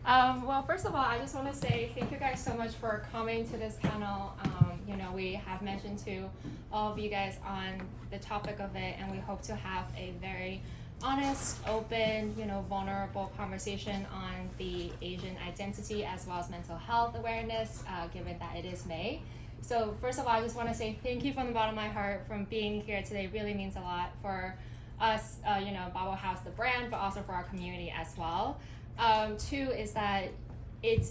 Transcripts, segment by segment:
Well, first of all, I just want to say thank you guys so much for coming to this panel. We have mentioned to all of you guys on the topic of it, and we hope to have a very honest, open, vulnerable conversation on the Asian identity as well as mental health awareness, given that it is May. So first of all, I just want to say thank you from the bottom of my heart from being here today. It really means a lot for us, BOBBLEHAUS, the brand, but also for our community as well. Two is that it's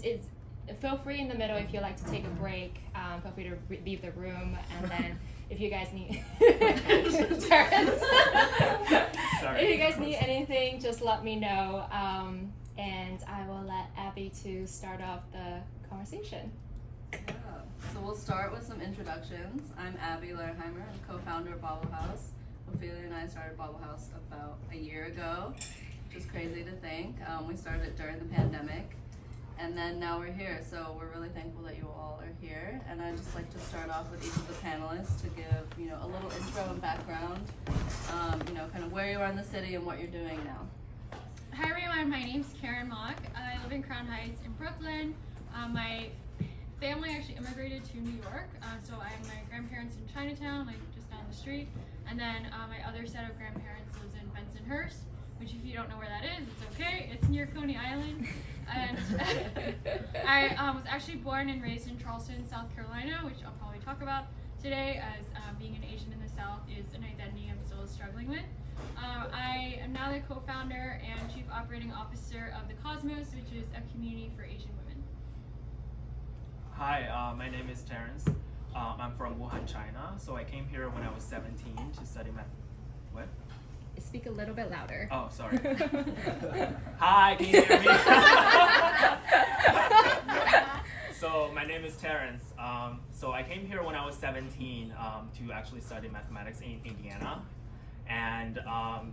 feel free in the middle if you like to take a break. Feel free to leave the room, and then if you guys need Terrence, if you guys need anything, just let me know, and I will let Abby to start off the conversation. Yeah. So we'll start with some introductions. I'm Abby Lierheimer. I'm co-founder of BOBBLEHAUS. Ophelia and I started BOBBLEHAUS about a year ago, which is crazy to think. We started it during the pandemic, and then now we're here. So we're really thankful that you all are here. And I'd just like to start off with each of the panelists to give a little intro and background, kind of where you are in the city and what you're doing now. Hi everyone, my name's Karen Mock. I live in Crown Heights in Brooklyn. My family actually immigrated to New York, so I have my grandparents in Chinatown, like just down the street, and then my other set of grandparents lives in Bensonhurst, which if you don't know where that is, it's okay. It's near Coney Island, and I was actually born and raised in Charleston, South Carolina, which I'll probably talk about today, as being an Asian in the South is an identity I'm still struggling with. I am now the co-founder and chief operating officer of the Cosmos, which is a community for Asian women. Hi, my name is Terrence. I'm from Wuhan, China. So I came here when I was 17 to study What? Speak a little bit louder. Oh, sorry. Hi, can you hear me? So my name is Terrence. So I came here when I was 17 to actually study mathematics in Indiana. And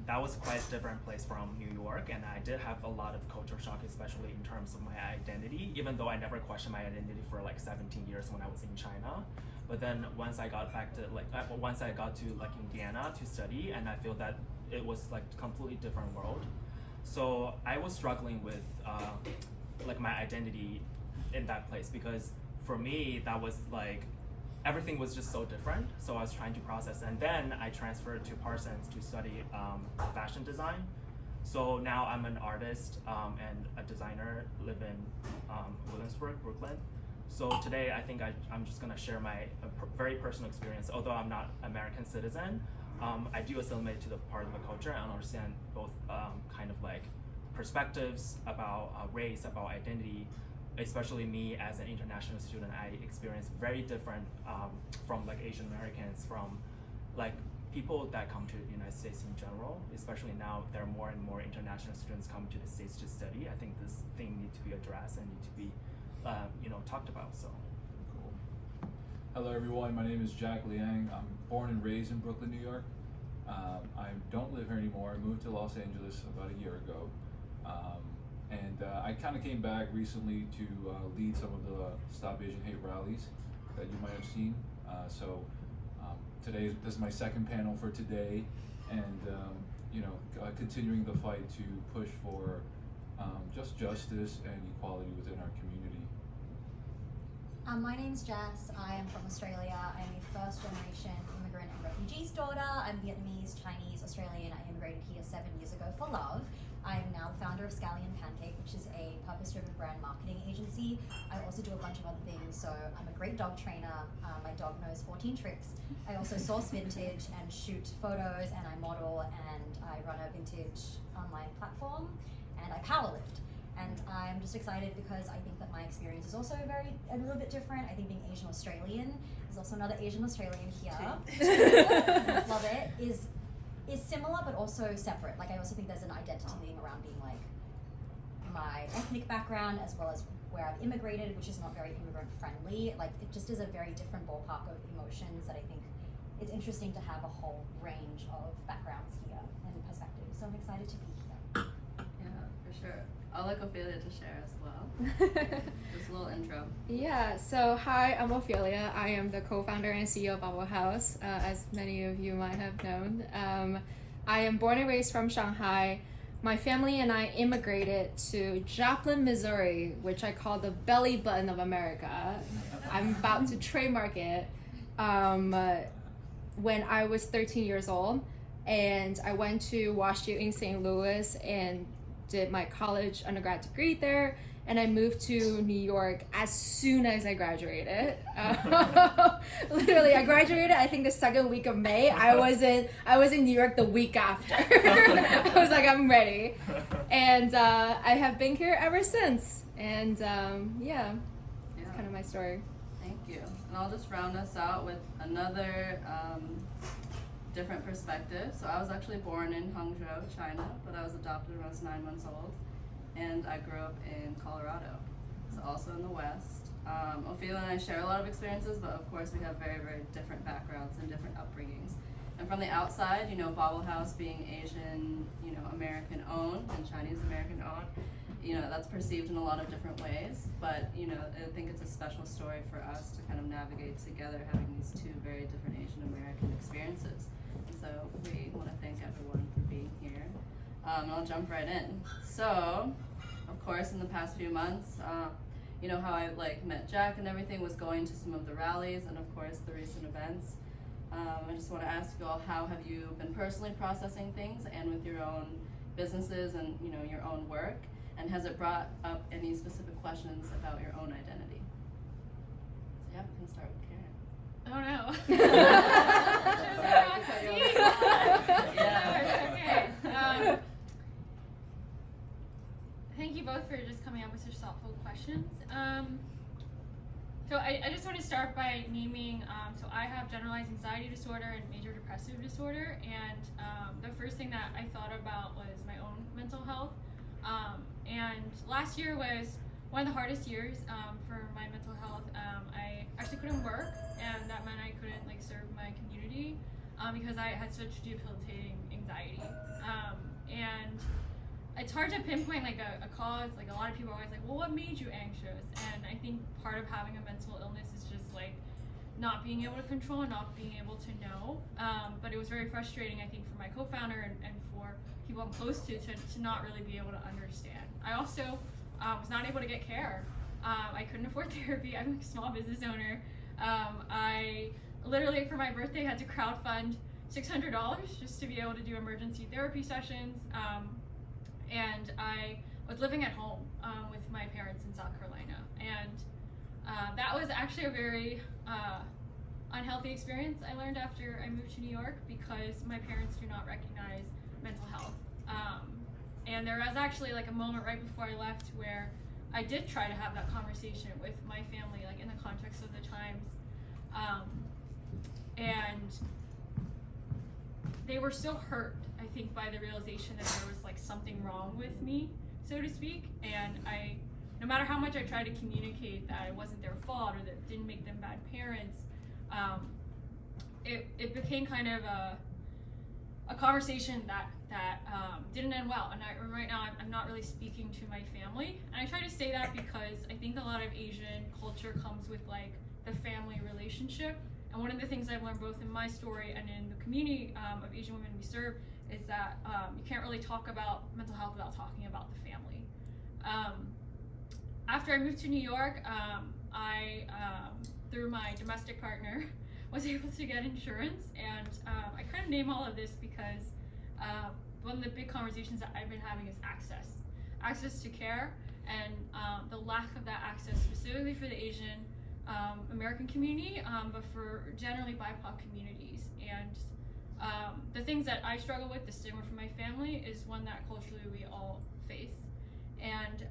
that was quite a different place from New York, and I did have a lot of culture shock, especially in terms of my identity, even though I never questioned my identity for like 17 years when I was in China. But then once I got back to once I got to Indiana to study, and I feel that it was like a completely different world. So I was struggling with my identity in that place, because for me that was like everything was just so different, so I was trying to process. And then I transferred to Parsons to study fashion design. So now I'm an artist and a designer, live in Williamsburg, Brooklyn. So today I think I'm just gonna share my very personal experience. Although I'm not American citizen, I do assimilate to the part of the culture and understand both kind of like perspectives about race, about identity. Especially me as an international student, I experience very different from like Asian Americans, from like people that come to the United States in general. Especially now, there are more and more international students come to the States to study. I think this thing needs to be addressed and need to be, talked about. So. Cool. Hello everyone, my name is Jack Liang. I'm born and raised in Brooklyn, New York. I don't live here anymore. I moved to Los Angeles about a year ago. And I kind of came back recently to lead some of the Stop Asian Hate rallies that you might have seen. Today, this is my second panel for today, and continuing the fight to push for just justice and equality within our community. My name's Jess. I am from Australia. I'm a first generation immigrant and refugees daughter. I'm Vietnamese, Chinese, Australian. I immigrated here 7 years ago for love. I am now the founder of Scallion Pancake, which is a purpose-driven brand marketing agency. I also do a bunch of other things. So I'm a great dog trainer. My dog knows 14 tricks. I also source vintage and shoot photos, and I model, and I run a vintage online platform, and I powerlift. And I'm just excited because I think that my experience is also a little bit different. I think being Asian Australian, there's also another Asian Australian here. Love it. Is similar but also separate. Like I also think there's an identity thing around being like my ethnic background as well as where I've immigrated, which is not very immigrant friendly. Like it just is a very different ballpark of emotions that I think it's interesting to have a whole range of backgrounds here and perspectives. So I'm excited to be here. Yeah, for sure. I'll like Ophelia to share as well. Just a little intro. Yeah, so hi, I'm Ophelia. I am the co-founder and CEO of BOBBLEHAUS, as many of you might have known. I am born and raised from Shanghai. my family and I immigrated to Joplin, Missouri, which I call the belly button of America. I'm about to trademark it. When I was 13 years old, and I went to WashU in St. Louis and did my college undergrad degree there, and I moved to New York as soon as I graduated. Literally, I graduated, I think the second week of May. I was in New York the week after. I was like, I'm ready. And I have been here ever since. And yeah, it's kind of my story. Thank you. And I'll just round us out with another different perspective. So I was actually born in Tong Zhou, China, but I was adopted when I was 9 months old. And I grew up in Colorado, so also in the West. Ophelia and I share a lot of experiences, but of course we have very, very different backgrounds and different upbringings. And from the outside, you know, BOBBLEHAUS being Asian, you know, American owned and Chinese American owned, you know, that's perceived in a lot of different ways. But, you know, I think it's a special story for us to kind of navigate together having these two very different Asian American experiences. And so we want to thank everyone for being here. And I'll jump right in. So, of course, in the past few months, you know, how I met Jack and everything was going to some of the rallies and of course the recent events. I just want to ask you all, how have you been personally processing things and with your own businesses and, you know, your own work? And has it brought up any specific questions about your own identity? So yeah, we can start with Karen. Oh no. Yeah. Okay. Thank you both for just coming up with such thoughtful questions. So I just want to start by naming, so I have generalized anxiety disorder and major depressive disorder, and the first thing that I thought about was my own mental health. And last year was one of the hardest years for my mental health. I actually couldn't work, and that meant I couldn't serve my community because I had such debilitating anxiety. And it's hard to pinpoint a cause. A lot of people are always like, well, what made you anxious? And I think part of having a mental illness is just not being able to control and not being able to know. But it was very frustrating, I think, for my co-founder and for people I'm close to not really be able to understand. I also was not able to get care. I couldn't afford therapy. I'm a small business owner. I literally, for my birthday, had to crowdfund $600 just to be able to do emergency therapy sessions. And I was living at home with my parents in South Carolina. And that was actually a very unhealthy experience I learned after I moved to New York, because my parents do not recognize mental health. And there was actually a moment right before I left where I did try to have that conversation with my family, in the context of the times. And they were still hurt, I think, by the realization that there was something wrong with me, so to speak. And no matter how much I tried to communicate that it wasn't their fault or that it didn't make them bad parents, it became kind of a conversation that didn't end well. And right now I'm not really speaking to my family. And I try to say that because I think a lot of Asian culture comes with the family relationship. And one of the things I've learned both in my story and in the community of Asian women we serve is that you can't really talk about mental health without talking about the family. After I moved to New York, I, through my domestic partner, was able to get insurance. And I kind of name all of this because one of the big conversations that I've been having is access to care, and the lack of that access specifically for the Asian American community, but for generally BIPOC communities. And the things that I struggle with, the stigma from my family, is one that culturally we all face. And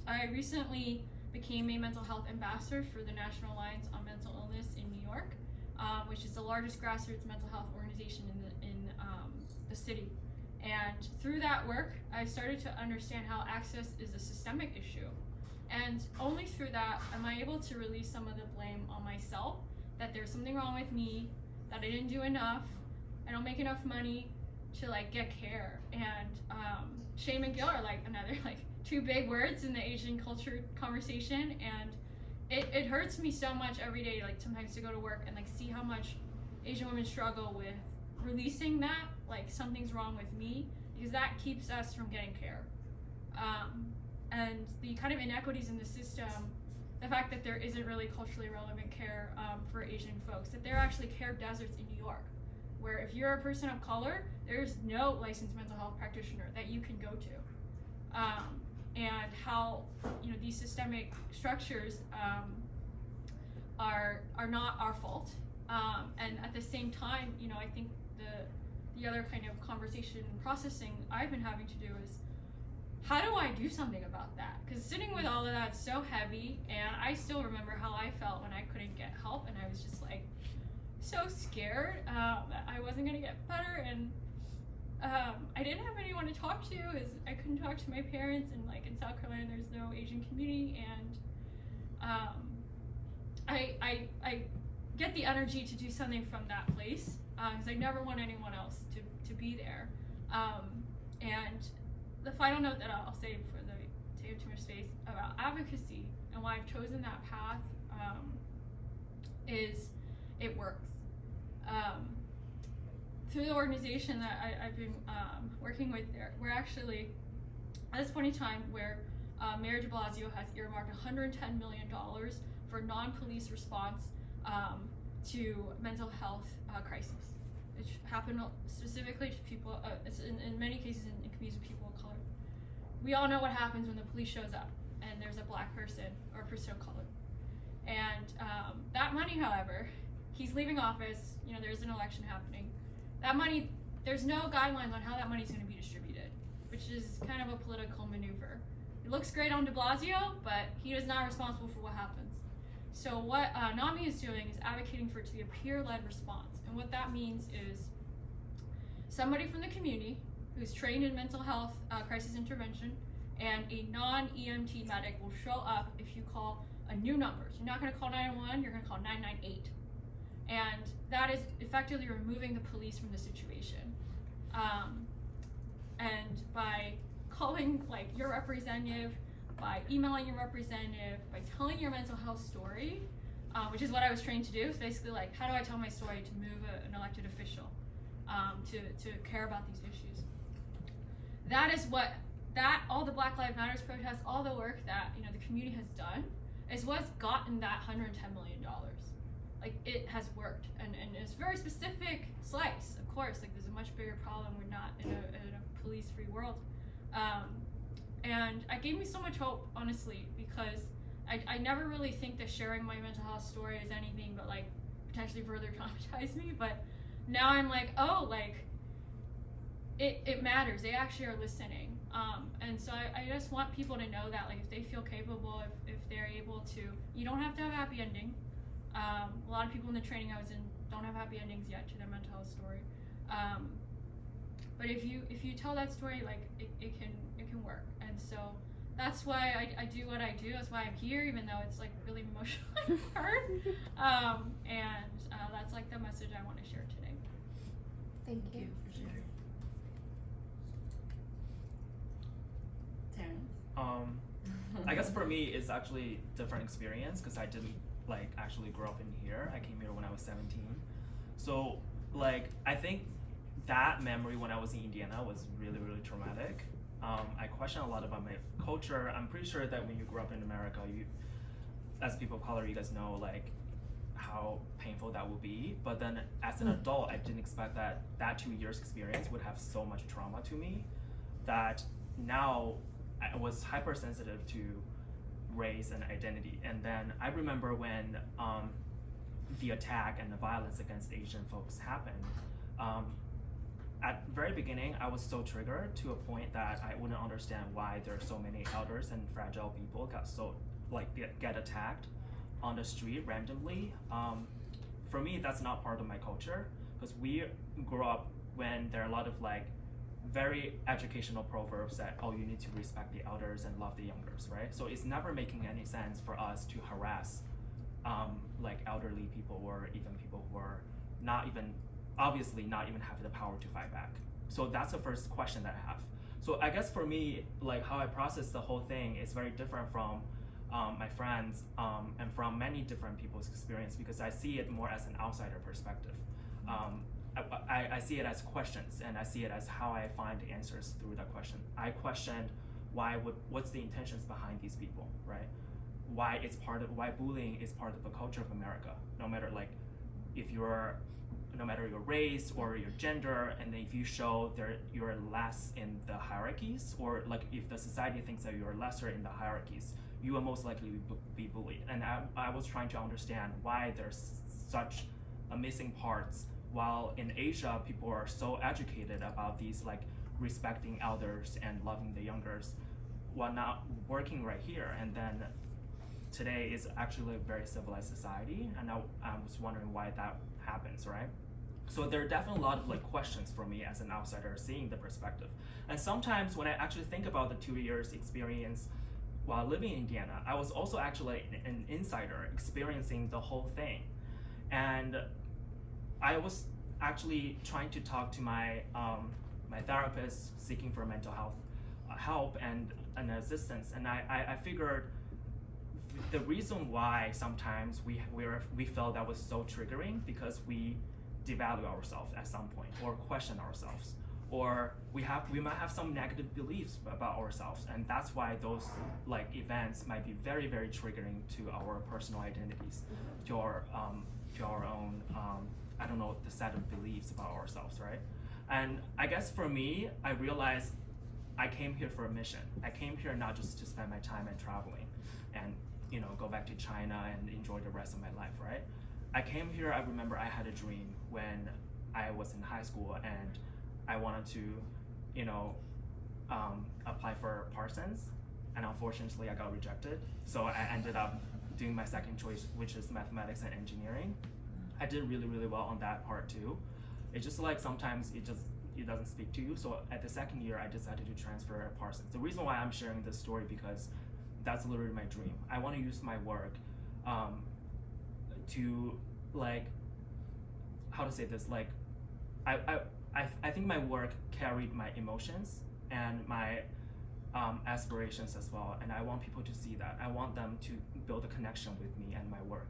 I recently became a mental health ambassador for the National Alliance on Mental Illness in New York, which is the largest grassroots mental health organization in the city. And through that work, I started to understand how access is a systemic issue. And only through that am I able to release some of the blame on myself, that there's something wrong with me, that I didn't do enough, I don't make enough money to get care. And shame and guilt are another two big words in the Asian culture conversation. And it hurts me so much every day, sometimes to go to work and see how much Asian women struggle with releasing that, something's wrong with me, because that keeps us from getting care. And the kind of inequities in the system, the fact that there isn't really culturally relevant care for Asian folks, that there are actually care deserts in New York, where if you're a person of color, there's no licensed mental health practitioner that you can go to. And how, you know, these systemic structures are not our fault. And at the same time, you know, I think the other kind of conversation and processing I've been having to do is, how do I do something about that? Because sitting with all of that's so heavy, and I still remember how I felt when I couldn't get help, and I was just like so scared that I wasn't gonna get better, and I didn't have anyone to talk to, as I couldn't talk to my parents, and like in South Carolina there's no Asian community, and I get the energy to do something from that place, because I never want anyone else to be there. And the final note that I'll say for the take too much space about advocacy and why I've chosen that path is it works. Through the organization that I've been working with there, we're actually at this point in time where Mayor de Blasio has earmarked $110 million for non-police response to mental health crises, which happen specifically to people, in many cases in communities of people of color. We all know what happens when the police shows up and there's a black person or a person of color. And that money, however, he's leaving office, you know, there's an election happening. That money, there's no guidelines on how that money's gonna be distributed, which is kind of a political maneuver. It looks great on de Blasio, but he is not responsible for what happens. So what NAMI is doing is advocating for it to be a peer-led response. And what that means is somebody from the community who's trained in mental health crisis intervention and a non-EMT medic will show up if you call a new number. So you're not gonna call 911, you're gonna call 998. And that is effectively removing the police from the situation. And by calling like your representative, by emailing your representative, by telling your mental health story, which is what I was trained to do. It's basically like, how do I tell my story to move an elected official to care about these issues? That is what, all the Black Lives Matter protests, all the work that, you know, the community has done, is what's gotten that $110 million. Like, it has worked, and it's a very specific slice, of course. Like, there's a much bigger problem. We're not in a police-free world. And it gave me so much hope, honestly, because I never really think that sharing my mental health story is anything but like potentially further traumatize me. But now I'm like, oh, like it matters. They actually are listening. And so I just want people to know that, like, if they feel capable, if they're able to, you don't have to have a happy ending. A lot of people in the training I was in don't have happy endings yet to their mental health story. But if you tell that story, like it can work. And so that's why I do what I do. That's why I'm here, even though it's like really emotionally hard. And that's like the message I want to share today. Thank you. for sharing. Terrence? I guess for me, it's actually different experience because I didn't like actually grow up in here. I came here when I was 17. So like I think that memory when I was in Indiana was really, really traumatic. I question a lot about my culture. I'm pretty sure that when you grow up in America, you, as people of color, you guys know like how painful that will be. But then as an adult, I didn't expect that 2 years experience would have so much trauma to me that now I was hypersensitive to race and identity. And then I remember when the attack and the violence against Asian folks happened, at the very beginning, I was so triggered to a point that I wouldn't understand why there are so many elders and fragile people get attacked on the street randomly. For me, that's not part of my culture because we grew up when there are a lot of like very educational proverbs that, oh, you need to respect the elders and love the youngers, right? So it's never making any sense for us to harass like elderly people or even people who are obviously not even have the power to fight back. So that's the first question that I have. So I guess for me, like how I process the whole thing is very different from my friends and from many different people's experience because I see it more as an outsider perspective. I see it as questions, and I see it as how I find the answers through that question. I questioned what's the intentions behind these people, right? Why bullying is part of the culture of America, no matter like no matter your race or your gender, and if you show you're less in the hierarchies, or like if the society thinks that you're lesser in the hierarchies, you will most likely be bullied. And I was trying to understand why there's such a missing parts, while in Asia people are so educated about these like respecting elders and loving the youngers, while not working right here. And then today is actually a very civilized society, and I was wondering why that happens, right? So there are definitely a lot of like questions for me as an outsider seeing the perspective. And sometimes when I actually think about the 2 years experience while living in Indiana, I was also actually an insider experiencing the whole thing. And I was actually trying to talk to my my therapist, seeking for mental health help and assistance. And I figured the reason why sometimes we felt that was so triggering because we devalue ourselves at some point, or question ourselves, or we might have some negative beliefs about ourselves, and that's why those like events might be very, very triggering to our personal identities, to our own I don't know, the set of beliefs about ourselves, right? And I guess for me, I realized I came here for a mission. I came here not just to spend my time and traveling and go back to China and enjoy the rest of my life, right? I came here, I remember I had a dream when I was in high school, and I wanted to, apply for Parsons, and unfortunately I got rejected. So I ended up doing my second choice, which is mathematics and engineering. I did really, really well on that part too. It's just like sometimes it doesn't speak to you. So at the second year, I decided to transfer at Parsons. The reason why I'm sharing this story, because that's literally my dream. I want to use my work to like, how to say this, like, I think my work carried my emotions and my aspirations as well, and I want people to see that. I want them to build a connection with me and my work.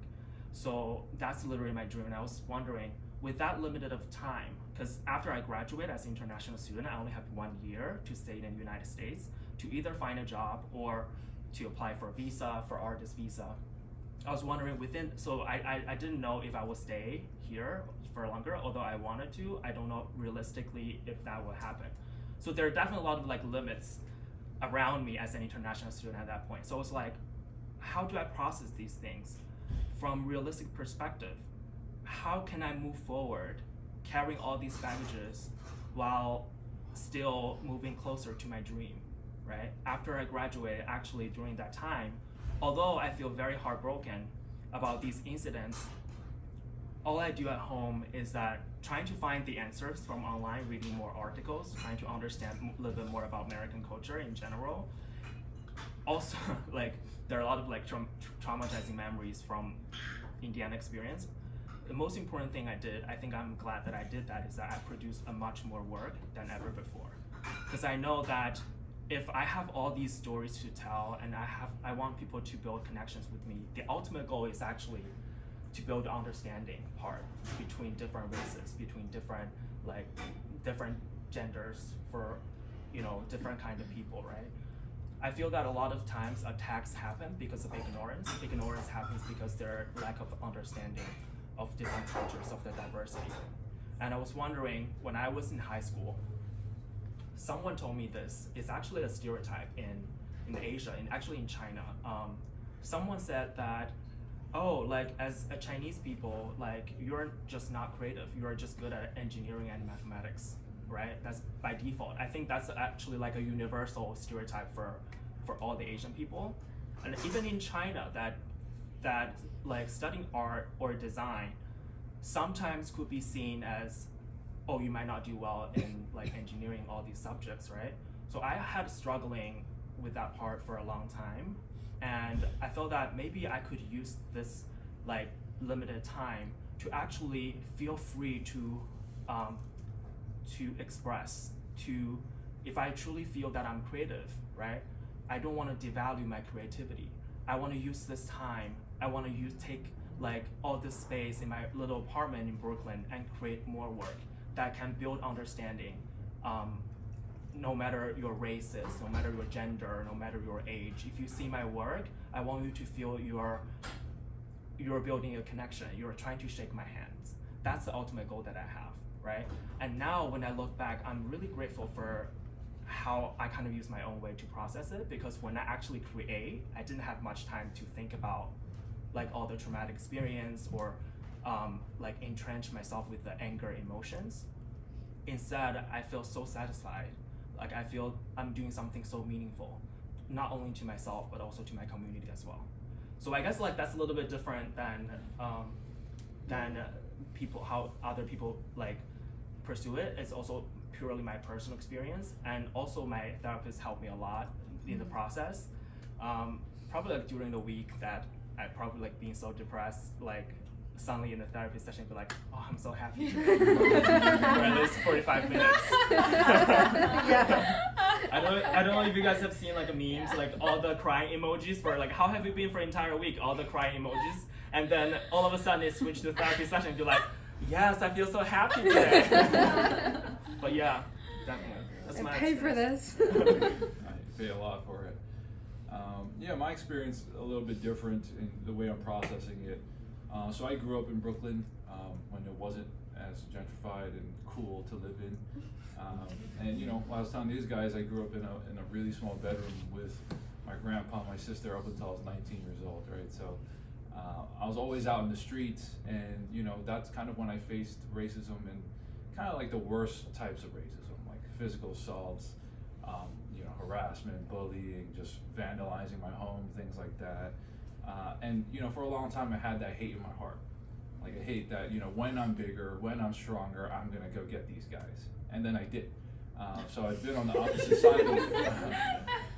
So that's literally my dream, and I was wondering, with that limited of time, because after I graduate as an international student, I only have 1 year to stay in the United States to either find a job or to apply for a visa, for artist visa. I was wondering so I didn't know if I would stay here for longer, although I wanted to. I don't know realistically if that would happen. So there are definitely a lot of like limits around me as an international student at that point. So it's like, how do I process these things from realistic perspective? How can I move forward carrying all these baggages while still moving closer to my dream, right? After I graduated, actually during that time, although I feel very heartbroken about these incidents, all I do at home is that trying to find the answers from online, reading more articles, trying to understand a little bit more about American culture in general. Also, like, there are a lot of like traumatizing memories from Indiana experience. The most important thing I did, I think I'm glad that I did that, is that I produced a much more work than ever before. Because I know that if I have all these stories to tell, and I want people to build connections with me, the ultimate goal is actually to build the understanding part between different races, between different genders, for different kind of people, right? I feel that a lot of times attacks happen because of ignorance. Ignorance happens because there are lack of understanding of different cultures, of the diversity. And I was wondering, when I was in high school, someone told me this. It's actually a stereotype in Asia, and actually in China. Someone said that, oh, like as a Chinese people, like you're just not creative. You're just good at engineering and mathematics, right? That's by default. I think that's actually like a universal stereotype for all the Asian people. And even in China, that like studying art or design sometimes could be seen as, oh, you might not do well in like engineering, all these subjects, right? So I had struggling with that part for a long time, and I felt that maybe I could use this like limited time to actually feel free to express, if I truly feel that I'm creative, right? I don't want to devalue my creativity. I want to use this time. I want to take like all this space in my little apartment in Brooklyn and create more work. that can build understanding, no matter your races, no matter your gender, no matter your age. If you see my work, I want you to feel you're building a connection. You're trying to shake my hands. That's the ultimate goal that I have, right? And now when I look back, I'm really grateful for how I kind of use my own way to process it, because when I actually create, I didn't have much time to think about like all the traumatic experience or like entrench myself with the anger emotions. Instead, I feel so satisfied. Like I feel I'm doing something so meaningful, not only to myself, but also to my community as well. So I guess like that's a little bit different than people, how other people like pursue it. It's also purely my personal experience, and also my therapist helped me a lot in the process. Probably like during the week that I probably like being so depressed, like suddenly in the therapy session be like, oh, I'm so happy today. For at least 45 minutes. Yeah. I don't know if you guys have seen like memes, like all the crying emojis for like, how have you been for an entire week? All the crying emojis. And then all of a sudden it switched to therapy session and be like, yes, I feel so happy today. But yeah, definitely. That's my Pay for experience. this. I pay a lot for it. Yeah, my experience a little bit different in the way I'm processing it. So I grew up in Brooklyn when it wasn't as gentrified and cool to live in. And you know, I was telling these guys, I grew up in a really small bedroom with my grandpa and my sister up until I was 19 years old, right? So I was always out in the streets, and you know, that's kind of when I faced racism and kind of like the worst types of racism, like physical assaults, you know, harassment, bullying, just vandalizing my home, things like that. And you know, for a long time I had that hate in my heart. Like I hate that, you know, when I'm bigger, when I'm stronger, I'm gonna go get these guys. And then I did. So I've been on the opposite side of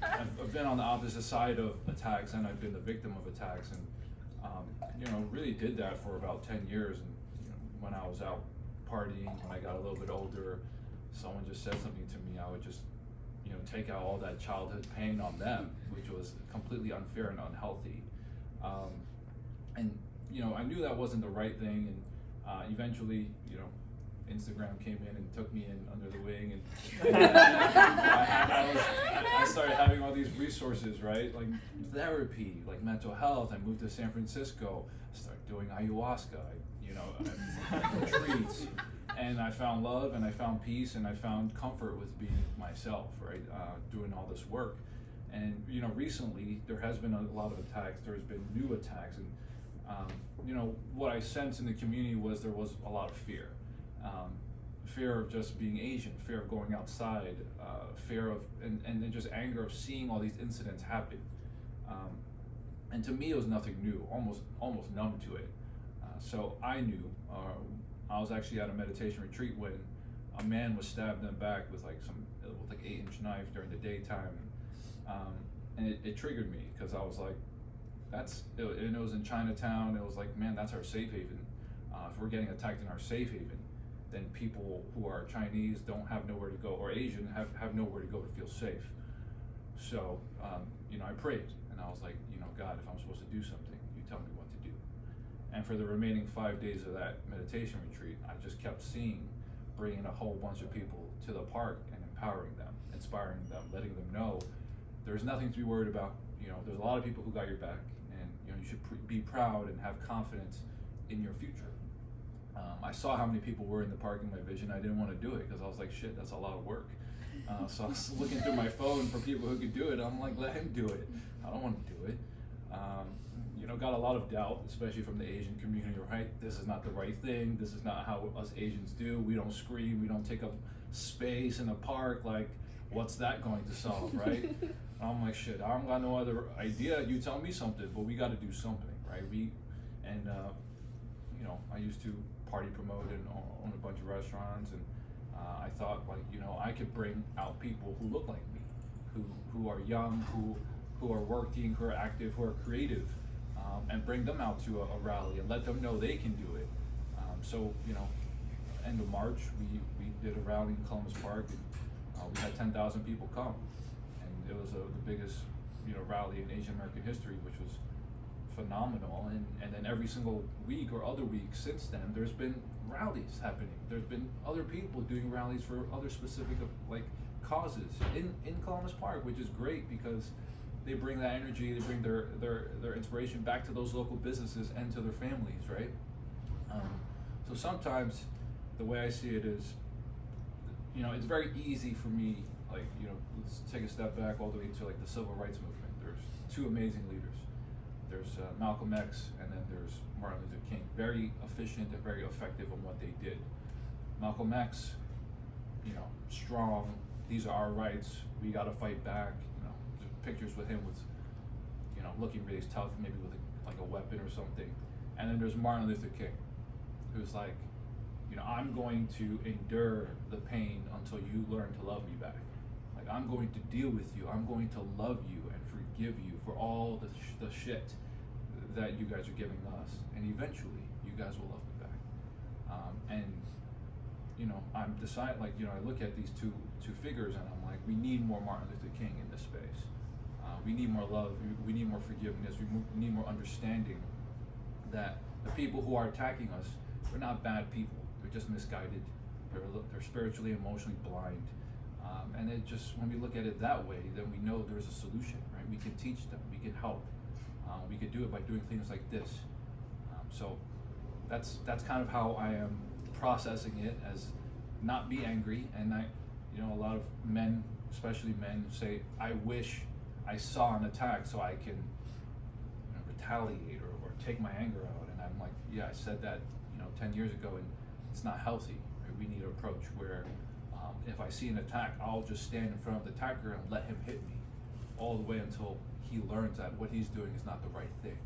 I've been on the opposite side of attacks, and I've been the victim of attacks, and you know, really did that for about 10 years. And you know, when I was out partying, when I got a little bit older, someone just said something to me, I would just, you know, take out all that childhood pain on them, which was completely unfair and unhealthy. And you know, I knew that wasn't the right thing, and eventually, you know, Instagram came in and took me in under the wing, and I started having all these resources, right? Like therapy, like mental health. I moved to San Francisco, I started doing ayahuasca, you know, retreats, and I found love, and I found peace, and I found comfort with being myself, right? Doing all this work. And you know, recently there has been a lot of attacks. There's been new attacks, and you know, what I sensed in the community was there was a lot of fear. Fear of just being Asian, fear of going outside, fear of, and then just anger of seeing all these incidents happen. And to me, it was nothing new, almost numb to it. So I knew, I was actually at a meditation retreat when a man was stabbed in the back with like 8-inch knife during the daytime. And it triggered me, because I was like, and it was in Chinatown. It was like, man, that's our safe haven. If we're getting attacked in our safe haven, then people who are Chinese don't have nowhere to go, or Asian have nowhere to go to feel safe. So, you know, I prayed, and I was like, you know, God, if I'm supposed to do something, you tell me what to do. And for the remaining 5 days of that meditation retreat, I just kept bringing a whole bunch of people to the park and empowering them, inspiring them, letting them know there's nothing to be worried about. You know, there's a lot of people who got your back, and you know, you should be proud and have confidence in your future. I saw how many people were in the park in my vision. I didn't want to do it, because I was like, shit, that's a lot of work. So I was looking through my phone for people who could do it. I'm like, let him do it. I don't want to do it. You know, got a lot of doubt, especially from the Asian community, right? This is not the right thing. This is not how us Asians do. We don't scream. We don't take up space in the park. Like, what's that going to solve, right? I'm like, shit, I don't got no other idea. You tell me something, but we got to do something, right? You know, I used to party promote and own a bunch of restaurants, and I thought, like, you know, I could bring out people who look like me, who are young, who are working, who are active, who are creative, and bring them out to a rally and let them know they can do it. So, you know, end of March, we did a rally in Columbus Park, and we had 10,000 people come, and it was the biggest, you know, rally in Asian American history, which was phenomenal, and then every single week or other week since then, there's been rallies happening. There's been other people doing rallies for other specific like causes in Columbus Park, which is great because they bring that energy, they bring their inspiration back to those local businesses and to their families, right? So sometimes the way I see it is, you know, it's very easy for me, like, you know, let's take a step back all the way to like the civil rights movement. There's two amazing leaders. There's Malcolm X, and then there's Martin Luther King. Very efficient and very effective on what they did. Malcolm X, you know, strong. These are our rights. We got to fight back. You know, there's pictures with him with, you know, looking really tough, maybe with like a weapon or something. And then there's Martin Luther King, who's like, you know, I'm going to endure the pain until you learn to love me back. Like, I'm going to deal with you. I'm going to love you and forgive you for all the shit that you guys are giving us, and eventually you guys will love me back. And you know, I'm deciding, like, you know, I look at these two figures and I'm like, we need more Martin Luther King in this space. We need more love. We need more forgiveness. We need more understanding that the people who are attacking us are not bad people. They're just misguided. They're spiritually, emotionally blind. And it just, when we look at it that way, then we know there's a solution, right? We can teach them, we can help. We can do it by doing things like this. So that's kind of how I am processing it, as not be angry. And you know, a lot of men, especially men, say, I wish I saw an attack so I can, you know, retaliate or take my anger out. And I'm like, yeah, I said that, you know, 10 years ago, and it's not healthy. Right? We need an approach where if I see an attack, I'll just stand in front of the attacker and let him hit me all the way until he learns that what he's doing is not the right thing.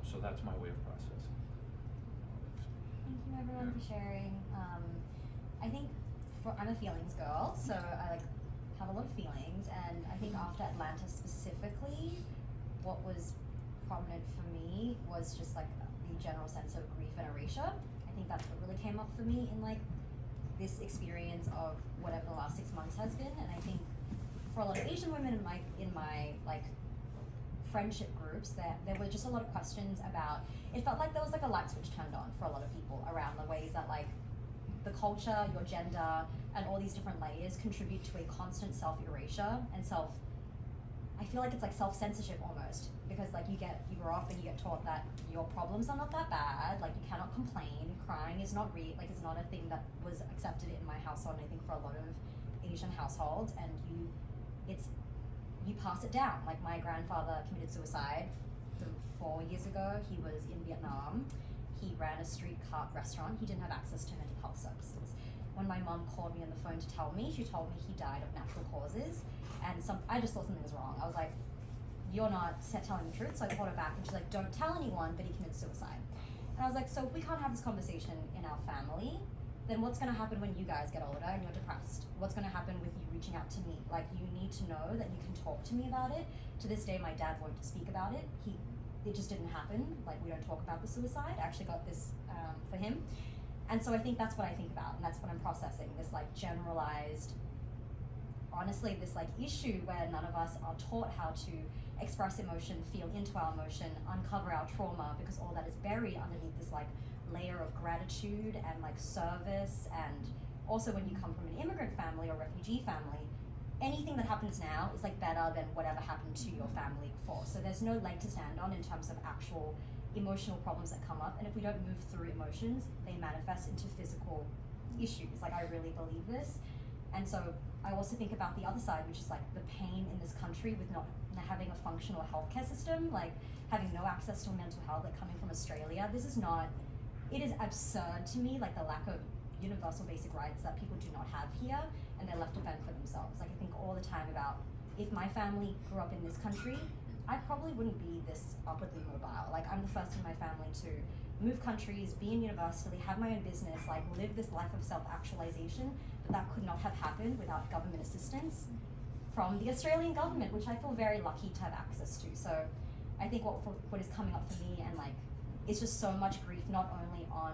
So that's my way of processing. Thank you everyone for sharing. I think I'm a feelings girl, so I like have a lot of feelings, and I think after Atlanta specifically, what was prominent for me was just like the general sense of grief and erasure. I think that's what really came up for me in like this experience of whatever the last 6 months has been. And I think for a lot of Asian women in my like friendship groups, there were just a lot of questions about, it felt like there was like a light switch turned on for a lot of people around the ways that like the culture, your gender, and all these different layers contribute to a constant self-erasure and I feel like it's like self-censorship almost, because like you grow up and you get taught that your problems are not that bad, like you cannot complain, crying is not like it's not a thing that was accepted in my household, and I think for a lot of Asian households, and you pass it down. Like my grandfather committed suicide 4 years ago. He was in Vietnam. He ran a street cart restaurant. He didn't have access to mental health services. When my mom called me on the phone to tell me, she told me he died of natural causes, and I just thought something was wrong. I was like, you're not telling the truth. So I called her back and she's like, don't tell anyone, but he committed suicide. And I was like, so if we can't have this conversation in our family, then what's gonna happen when you guys get older and you're depressed? What's gonna happen with you reaching out to me? Like, you need to know that you can talk to me about it. To this day, my dad won't speak about it. It just didn't happen. Like, we don't talk about the suicide. I actually got this for him. And so I think that's what I think about, and that's what I'm processing, this like generalized, honestly, this like issue where none of us are taught how to express emotion, feel into our emotion, uncover our trauma, because all that is buried underneath this like layer of gratitude and like service. And also when you come from an immigrant family or refugee family, anything that happens now is like better than whatever happened to your family before. So there's no leg to stand on in terms of actual emotional problems that come up, and if we don't move through emotions, they manifest into physical issues. Like, I really believe this. And so I also think about the other side, which is like the pain in this country with not having a functional healthcare system, like having no access to mental health, like coming from Australia. It is absurd to me, like the lack of universal basic rights that people do not have here, and they're left to fend for themselves. Like, I think all the time about, if my family grew up in this country, I probably wouldn't be this upwardly mobile. Like, I'm the first in my family to move countries, be in university, have my own business, like live this life of self-actualization, but that could not have happened without government assistance from the Australian government, which I feel very lucky to have access to. So I think what is coming up for me, and like, it's just so much grief, not only on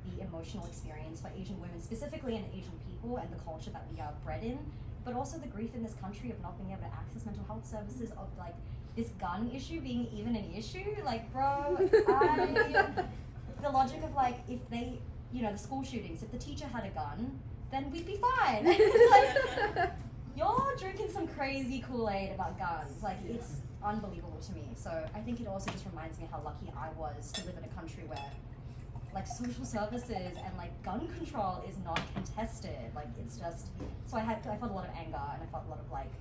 the emotional experience for Asian women specifically, and Asian people and the culture that we are bred in, but also the grief in this country of not being able to access mental health services, of like this gun issue being even an issue. Like, bro, the logic of like, if they, you know, the school shootings, if the teacher had a gun, then we'd be fine. It's like, you're drinking some crazy Kool-Aid about guns. Like, it's unbelievable to me. So I think it also just reminds me how lucky I was to live in a country where like social services and like gun control is not contested. Like, it's just, so I felt a lot of anger, and I felt a lot of like,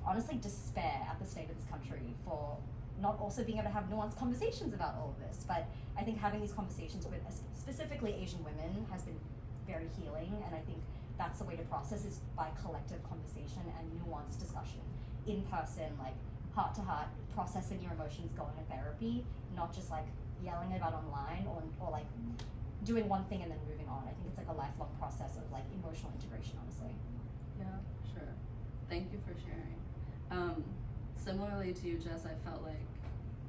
honestly, despair at the state of this country for not also being able to have nuanced conversations about all of this. But I think having these conversations with specifically Asian women has been very healing, and I think that's the way to process is by collective conversation and nuanced discussion in person, like heart to heart, processing your emotions, going to therapy, not just like yelling about online or like doing one thing and then moving on. I think it's like a lifelong process of like emotional integration, honestly. Yeah, sure. Thank you for sharing. Similarly to you, Jess, I felt like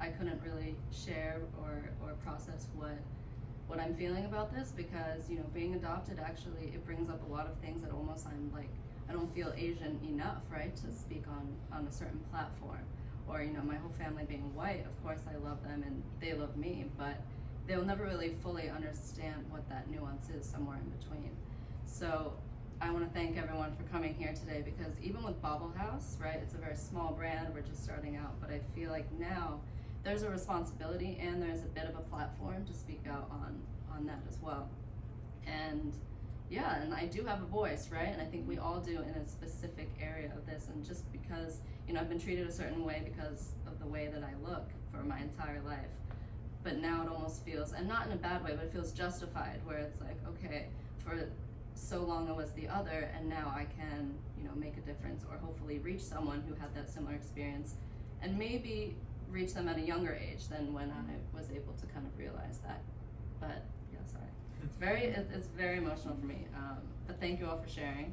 I couldn't really share or process what I'm feeling about this, because, you know, being adopted, actually, it brings up a lot of things that almost I'm like, I don't feel Asian enough, right, to speak on a certain platform. Or, you know, my whole family being white, of course I love them and they love me, but they'll never really fully understand what that nuance is somewhere in between. So I want to thank everyone for coming here today, because even with BOBBLEHAUS, right, it's a very small brand, we're just starting out, but I feel like now there's a responsibility and there's a bit of a platform to speak out on that as well. And yeah, and I do have a voice, right? And I think we all do in a specific area of this. And just because, you know, I've been treated a certain way because of the way that I look for my entire life. But now it almost feels, and not in a bad way, but it feels justified, where it's like, okay, for so long I was the other, and now I can, you know, make a difference, or hopefully reach someone who had that similar experience, and maybe reach them at a younger age than when I was able to kind of realize that. But yeah, sorry. It's very emotional for me. But thank you all for sharing,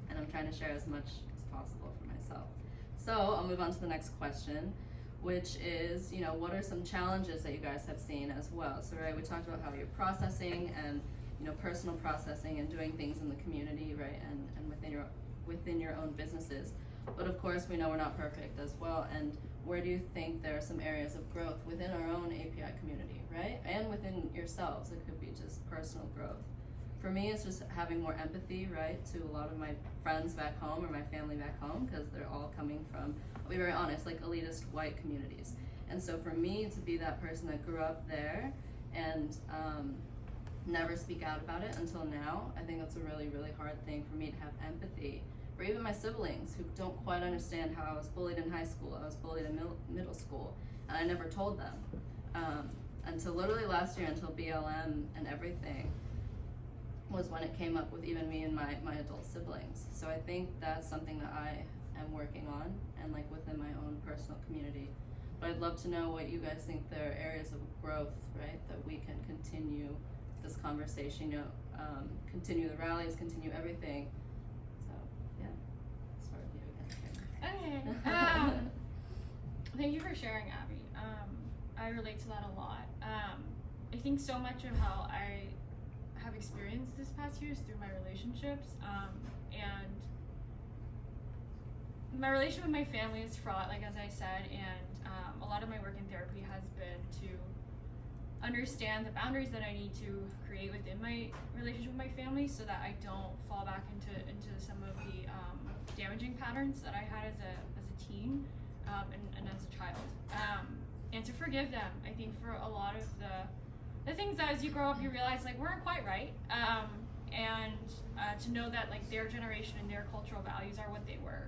and I'm trying to share as much as possible for myself. So I'll move on to the next question, which is, you know, what are some challenges that you guys have seen as well? So, right, we talked about how you're processing and, you know, personal processing and doing things in the community, right, and within your own businesses. But of course, we know we're not perfect as well. And where do you think there are some areas of growth within our own API community, right? And within yourselves, it could be just personal growth. For me, it's just having more empathy, right, to a lot of my friends back home or my family back home, because they're all coming from, I'll be very honest, like elitist white communities. And so for me to be that person that grew up there and never speak out about it until now, I think that's a really, really hard thing for me to have empathy. Or even my siblings who don't quite understand how I was bullied in high school, I was bullied in middle school, and I never told them. Until literally last year, until BLM and everything, was when it came up with even me and my adult siblings. So I think that's something that I am working on, and like within my own personal community. But I'd love to know what you guys think there are areas of growth, right, that we can continue this conversation, you know, continue the rallies, continue everything. Okay. Thank you for sharing, Abby. I relate to that a lot. I think so much of how I have experienced this past year is through my relationships, and my relationship with my family is fraught, like as I said, and a lot of my work in therapy has been to understand the boundaries that I need to create within my relationship with my family, so that I don't fall back into some of the damaging patterns that I had as a teen and as a child, and to forgive them. I think for a lot of the things that as you grow up you realize like weren't quite right, and to know that like their generation and their cultural values are what they were,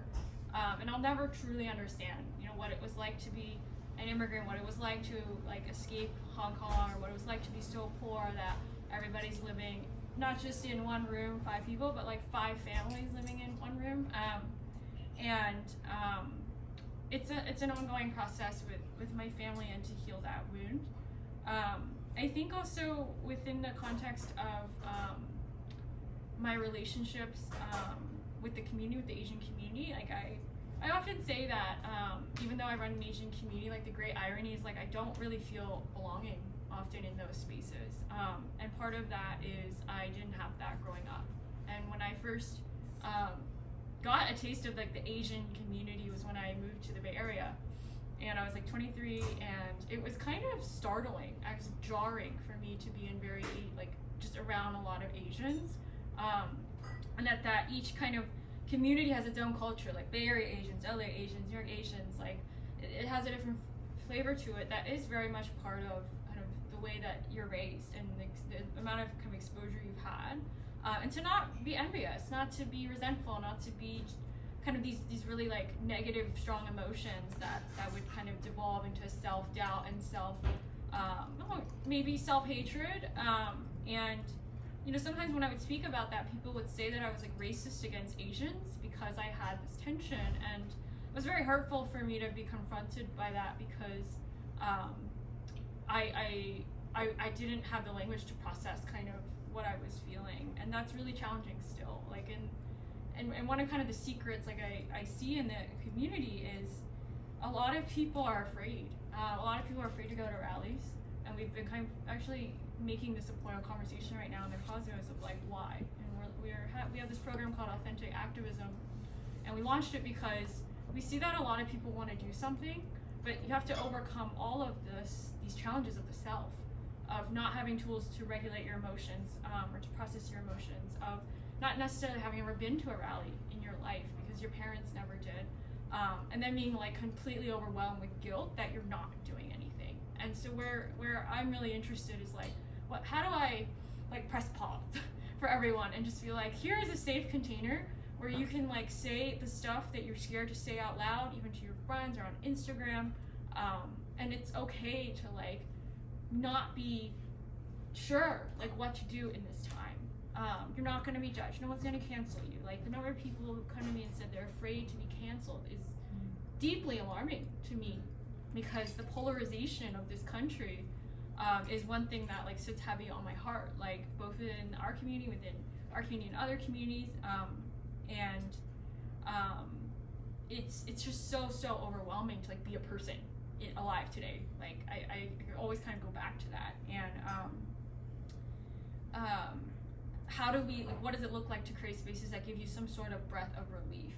and I'll never truly understand, you know, what it was like to be an immigrant, what it was like to like escape Hong Kong, or what it was like to be so poor that everybody's living not just in one room, 5 people, but like 5 families living in one room. It's an ongoing process with my family, and to heal that wound. I think also within the context of my relationships with the community, with the Asian community, like I often say that even though I run an Asian community, like the great irony is like I don't really feel belonging often in those spaces, and part of that is I didn't have that growing up. And when I first got a taste of like the Asian community was when I moved to the Bay Area, and I was like 23, and it was kind of startling, actually jarring for me to be in very, like, just around a lot of Asians, and that each kind of community has its own culture, like Bay Area Asians, LA Asians, New York Asians, like, it has a different flavor to it that is very much part of kind of the way that you're raised and the amount of kind of exposure you've had, and to not be envious, not to be resentful, not to be kind of these really like negative, strong emotions that would kind of devolve into self-doubt and maybe self-hatred, and you know, sometimes when I would speak about that, people would say that I was like racist against Asians because I had this tension, and it was very hurtful for me to be confronted by that because I didn't have the language to process kind of what I was feeling, and that's really challenging still. Like, and one of kind of the secrets like I see in the community is a lot of people are afraid. A lot of people are afraid to go to rallies, and we've been kind of actually making this a point of conversation right now in the cosmos of like why. And we have this program called Authentic Activism, and we launched it because we see that a lot of people want to do something, but you have to overcome all of these challenges of the self, of not having tools to regulate your emotions, or to process your emotions, of not necessarily having ever been to a rally in your life because your parents never did, and then being like completely overwhelmed with guilt that you're not doing anything. And so where I'm really interested is like, how do I like press pause for everyone and just feel like here is a safe container where you can like say the stuff that you're scared to say out loud, even to your friends or on Instagram, and it's okay to like not be sure like what to do in this time. You're not going to be judged. No one's going to cancel you. Like, the number of people who come to me and said they're afraid to be canceled is deeply alarming to me, because the polarization of this country is one thing that like sits heavy on my heart, like both in our community, within our community and other communities, and it's just so overwhelming to like be a person alive today. Like I always kind of go back to that, and how do we, like, what does it look like to create spaces that give you some sort of breath of relief,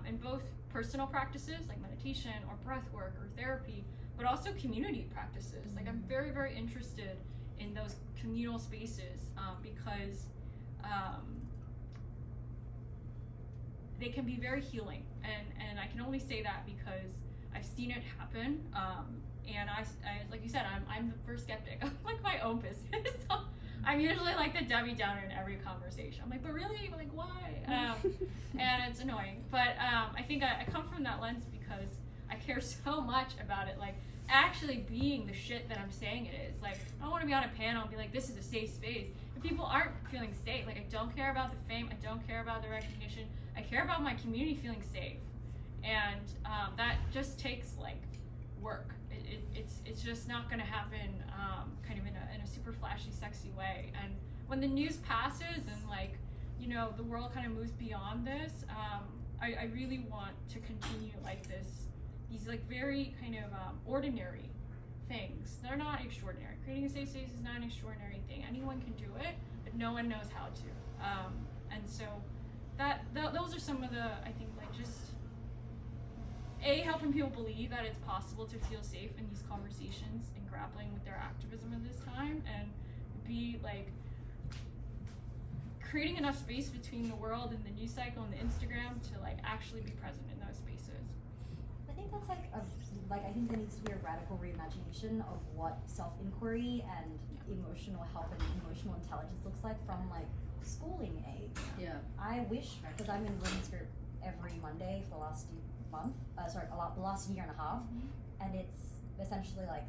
in both personal practices like meditation or breath work or therapy, but also community practices. Like, I'm very interested in those communal spaces, because they can be very healing, and I can only say that because I've seen it happen, and I like you said, I'm the first skeptic of like my own business. So I'm usually like the Debbie Downer in every conversation. I'm like, but really, like, why? And it's annoying, but I think I come from that lens because I care so much about it, like actually being the shit that I'm saying it is. Like, I don't want to be on a panel and be like, this is a safe space. If people aren't feeling safe, like, I don't care about the fame, I don't care about the recognition, I care about my community feeling safe. And that just takes like work. It's just not going to happen kind of in a super flashy, sexy way. And when the news passes and like, you know, the world kind of moves beyond this, I really want to continue like these like very kind of ordinary things. They're not extraordinary. Creating a safe space is not an extraordinary thing. Anyone can do it, but no one knows how to. And so those are some of the, I think, like, just helping people believe that it's possible to feel safe in these conversations and grappling with their activism at this time, and B, like, creating enough space between the world and the news cycle and the Instagram to like actually be present in those spaces. I think that's like I think there needs to be a radical reimagination of what self-inquiry and emotional health and emotional intelligence looks like from like schooling age. Yeah. I wish, because I'm in women's group every Monday for the last the last year and a half, and it's essentially like,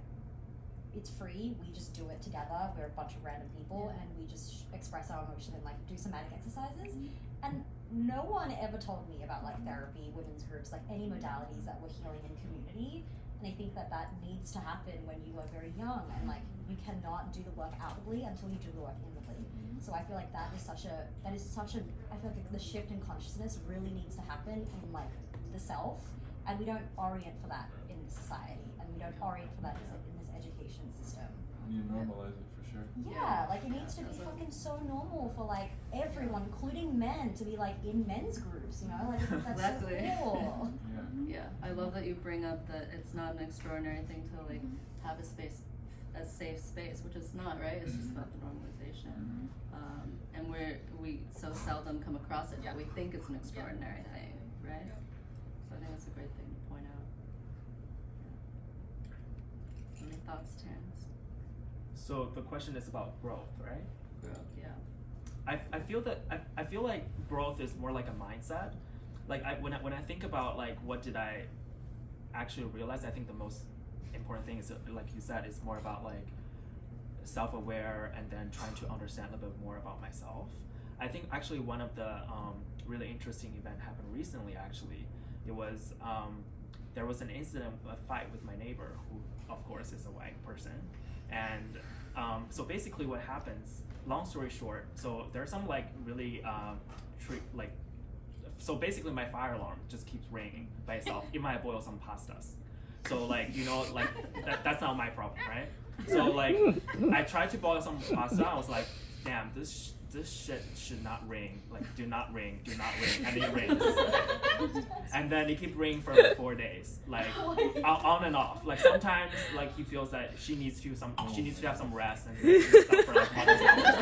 it's free, we just do it together, we're a bunch of random people, and we just express our emotion and like do somatic exercises. And no one ever told me about like therapy, women's groups, like any modalities that were healing in community. And I think that needs to happen when you are very young, and like you cannot do the work outwardly until you do the work inwardly. So I feel like that is such a I feel like the shift in consciousness really needs to happen in like the self, and we don't orient for that in society, and we don't orient for that in this education system. You normalize it for sure. Yeah, like it needs to be fucking so normal for like everyone, including men, to be like in men's groups, you know? Like I think that's Exactly. so cool. Yeah. Yeah, I love that you you bring up that it's not an extraordinary thing to like have a safe space, which it's not, right? It's just about the normalization. And we so seldom come across it that we think it's an extraordinary thing, right? So I think it's a great thing to point out. Any thoughts, Terrence? So the question is about growth, right? Yeah. I feel like growth is more like a mindset. Like when I think about like what did I actually realize, I think the most important thing is, like you said, is more about like self-aware and then trying to understand a little bit more about myself. I think actually one of the really interesting event happened recently. Actually, it was there was an incident, a fight with my neighbor, who of course is a white person, and so basically what happens, long story short, so there's some like really so basically my fire alarm just keeps ringing by itself even I boil some pastas. So like, you know, like that's not my problem, right? So like I tried to boil some pasta, I was like, damn, this shit should not ring. Like do not ring, and it rings. And then it kept ringing for 4 days, like on and off. Like sometimes like he feels that she needs to have some rest and stuff for like Mother's Hours.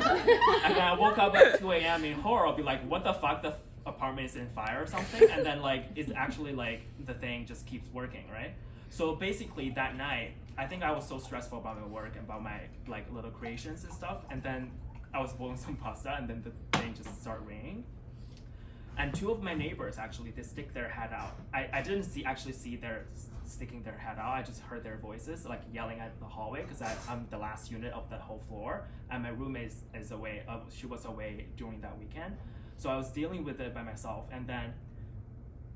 And then I woke up at 2 a.m. in horror, I'll be like, what the fuck, the apartment is in fire or something? And then like it's actually like the thing just keeps working, right? So basically that night, I think I was so stressful about my work and about my like little creations and stuff, and then I was boiling some pasta and then the thing just started ringing. And two of my neighbors actually, they stick their head out. I didn't actually see their sticking their head out, I just heard their voices like yelling at the hallway because I'm the last unit of the whole floor and my roommate is away, she was away during that weekend. So I was dealing with it by myself, and then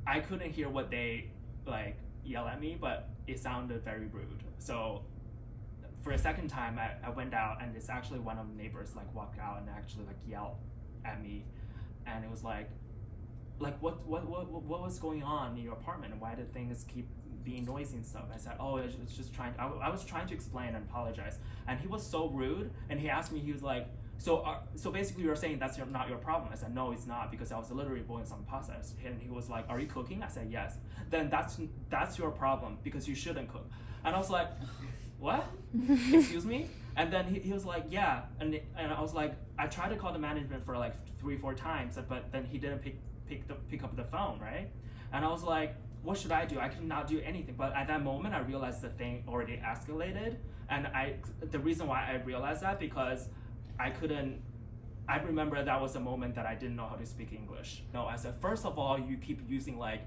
I couldn't hear what they like yell at me, but it sounded very rude. So for a second time, I went out, and it's actually one of the neighbors like walked out and actually like yelled at me, and it was like what was going on in your apartment, and why did things keep being noisy and stuff? I said, oh, it's just trying. I was trying to explain and apologize, and he was so rude, and he asked me, he was like, so basically you're saying that's not your problem? I said, no, it's not, because I was literally boiling some pasta. And he was like, are you cooking? I said, yes. Then that's your problem, because you shouldn't cook. And I was like, what? Excuse me? And then he was like, yeah. And I was like, I tried to call the management for like 3-4 times, but then he didn't pick up the phone, right? And I was like, what should I do? I cannot do anything. But at that moment, I realized the thing already escalated. And the reason why I realized that, because I remember that was a moment that I didn't know how to speak English. No, I said, first of all, you keep using like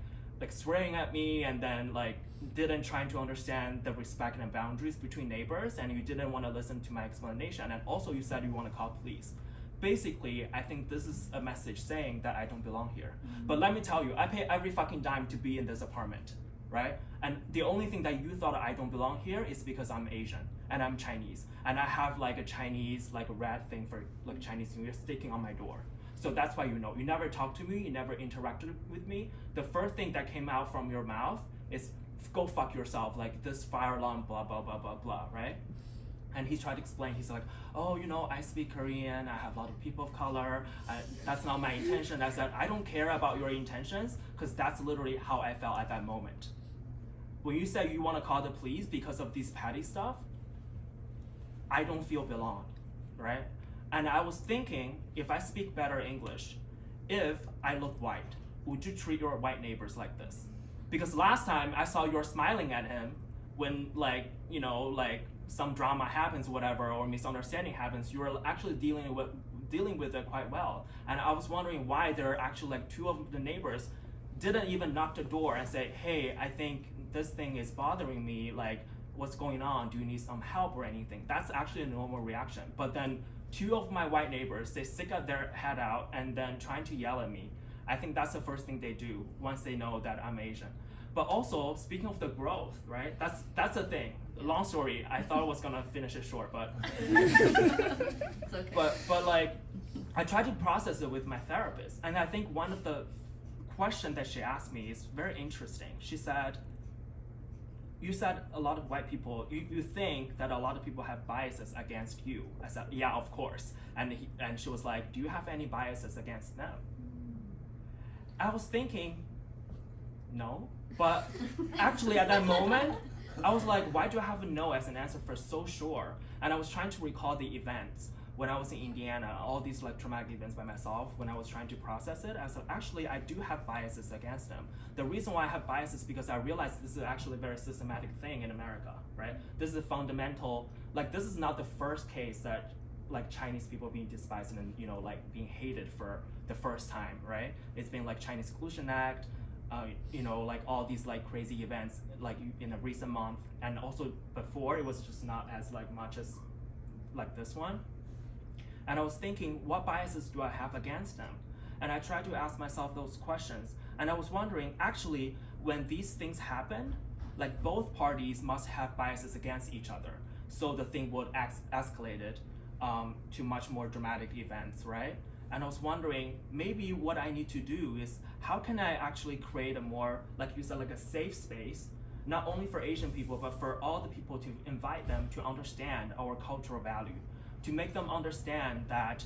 swearing at me, and then like didn't try to understand the respect and boundaries between neighbors, and you didn't want to listen to my explanation, and also you said you want to call police. Basically, I think this is a message saying that I don't belong here. But let me tell you, I pay every fucking dime to be in this apartment, right? And the only thing that you thought I don't belong here is because I'm Asian and I'm Chinese, and I have like a Chinese like a red thing for like Chinese New Year sticking on my door. So that's why you know. You never talked to me, you never interacted with me. The first thing that came out from your mouth is go fuck yourself, like this fire alarm, blah blah blah blah blah, right? And he tried to explain, he's like, oh, you know, I speak Korean, I have a lot of people of color, that's not my intention. I said, I don't care about your intentions, because that's literally how I felt at that moment. When you say you want to call the police because of this petty stuff, I don't feel belong, right? And I was thinking, if I speak better English, if I look white, would you treat your white neighbors like this? Because last time I saw you're smiling at him when like, you know, like some drama happens, whatever, or misunderstanding happens, you are actually dealing with it quite well. And I was wondering why there are actually like two of the neighbors didn't even knock the door and say, hey, I think this thing is bothering me, like what's going on? Do you need some help or anything? That's actually a normal reaction. But then two of my white neighbors, they stick their head out and then trying to yell at me. I think that's the first thing they do once they know that I'm Asian. But also, speaking of the growth, right? That's the thing. Long story. I thought I was gonna finish it short, but It's okay. but like I tried to process it with my therapist, and I think one of the questions that she asked me is very interesting. She said, you said a lot of white people, you think that a lot of people have biases against you. I said, yeah, of course. And she was like, do you have any biases against them? I was thinking, no. But actually at that moment, I was like, why do I have a no as an answer for so sure? And I was trying to recall the events when I was in Indiana, all these like traumatic events by myself. When I was trying to process it, I said, actually, I do have biases against them. The reason why I have biases is because I realized this is actually a very systematic thing in America, right? This is a fundamental, like this is not the first case that like Chinese people being despised and like being hated for the first time, right? It's been like Chinese Exclusion Act, like all these like crazy events like in a recent month, and also before it was just not as like much as like this one. And I was thinking, what biases do I have against them? And I tried to ask myself those questions. And I was wondering, actually, when these things happen, like both parties must have biases against each other. So the thing would escalate it to much more dramatic events, right? And I was wondering, maybe what I need to do is, how can I actually create a more, like you said, like a safe space, not only for Asian people, but for all the people, to invite them to understand our cultural value, to make them understand that,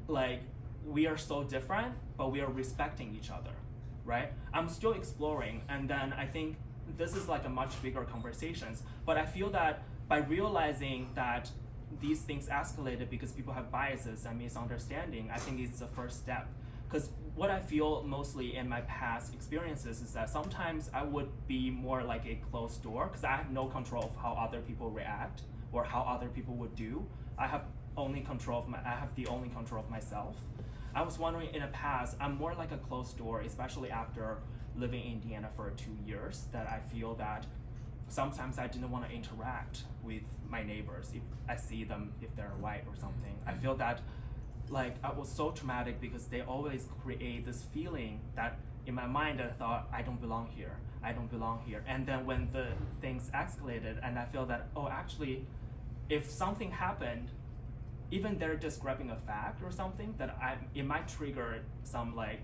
like we are so different, but we are respecting each other, right? I'm still exploring, and then I think this is like a much bigger conversations, but I feel that by realizing that these things escalated because people have biases and misunderstanding, I think it's the first step. Because what I feel mostly in my past experiences is that sometimes I would be more like a closed door, because I have no control of how other people react or how other people would do. I have the only control of myself. I was wondering in the past, I'm more like a closed door, especially after living in Indiana for 2 years, that I feel that sometimes I didn't want to interact with my neighbors if I see them, if they're white or something. I feel that like I was so traumatic because they always create this feeling that in my mind I thought, I don't belong here, I don't belong here. And then when the things escalated and I feel that, oh, actually, if something happened, even they're describing a fact or something, that it might trigger some like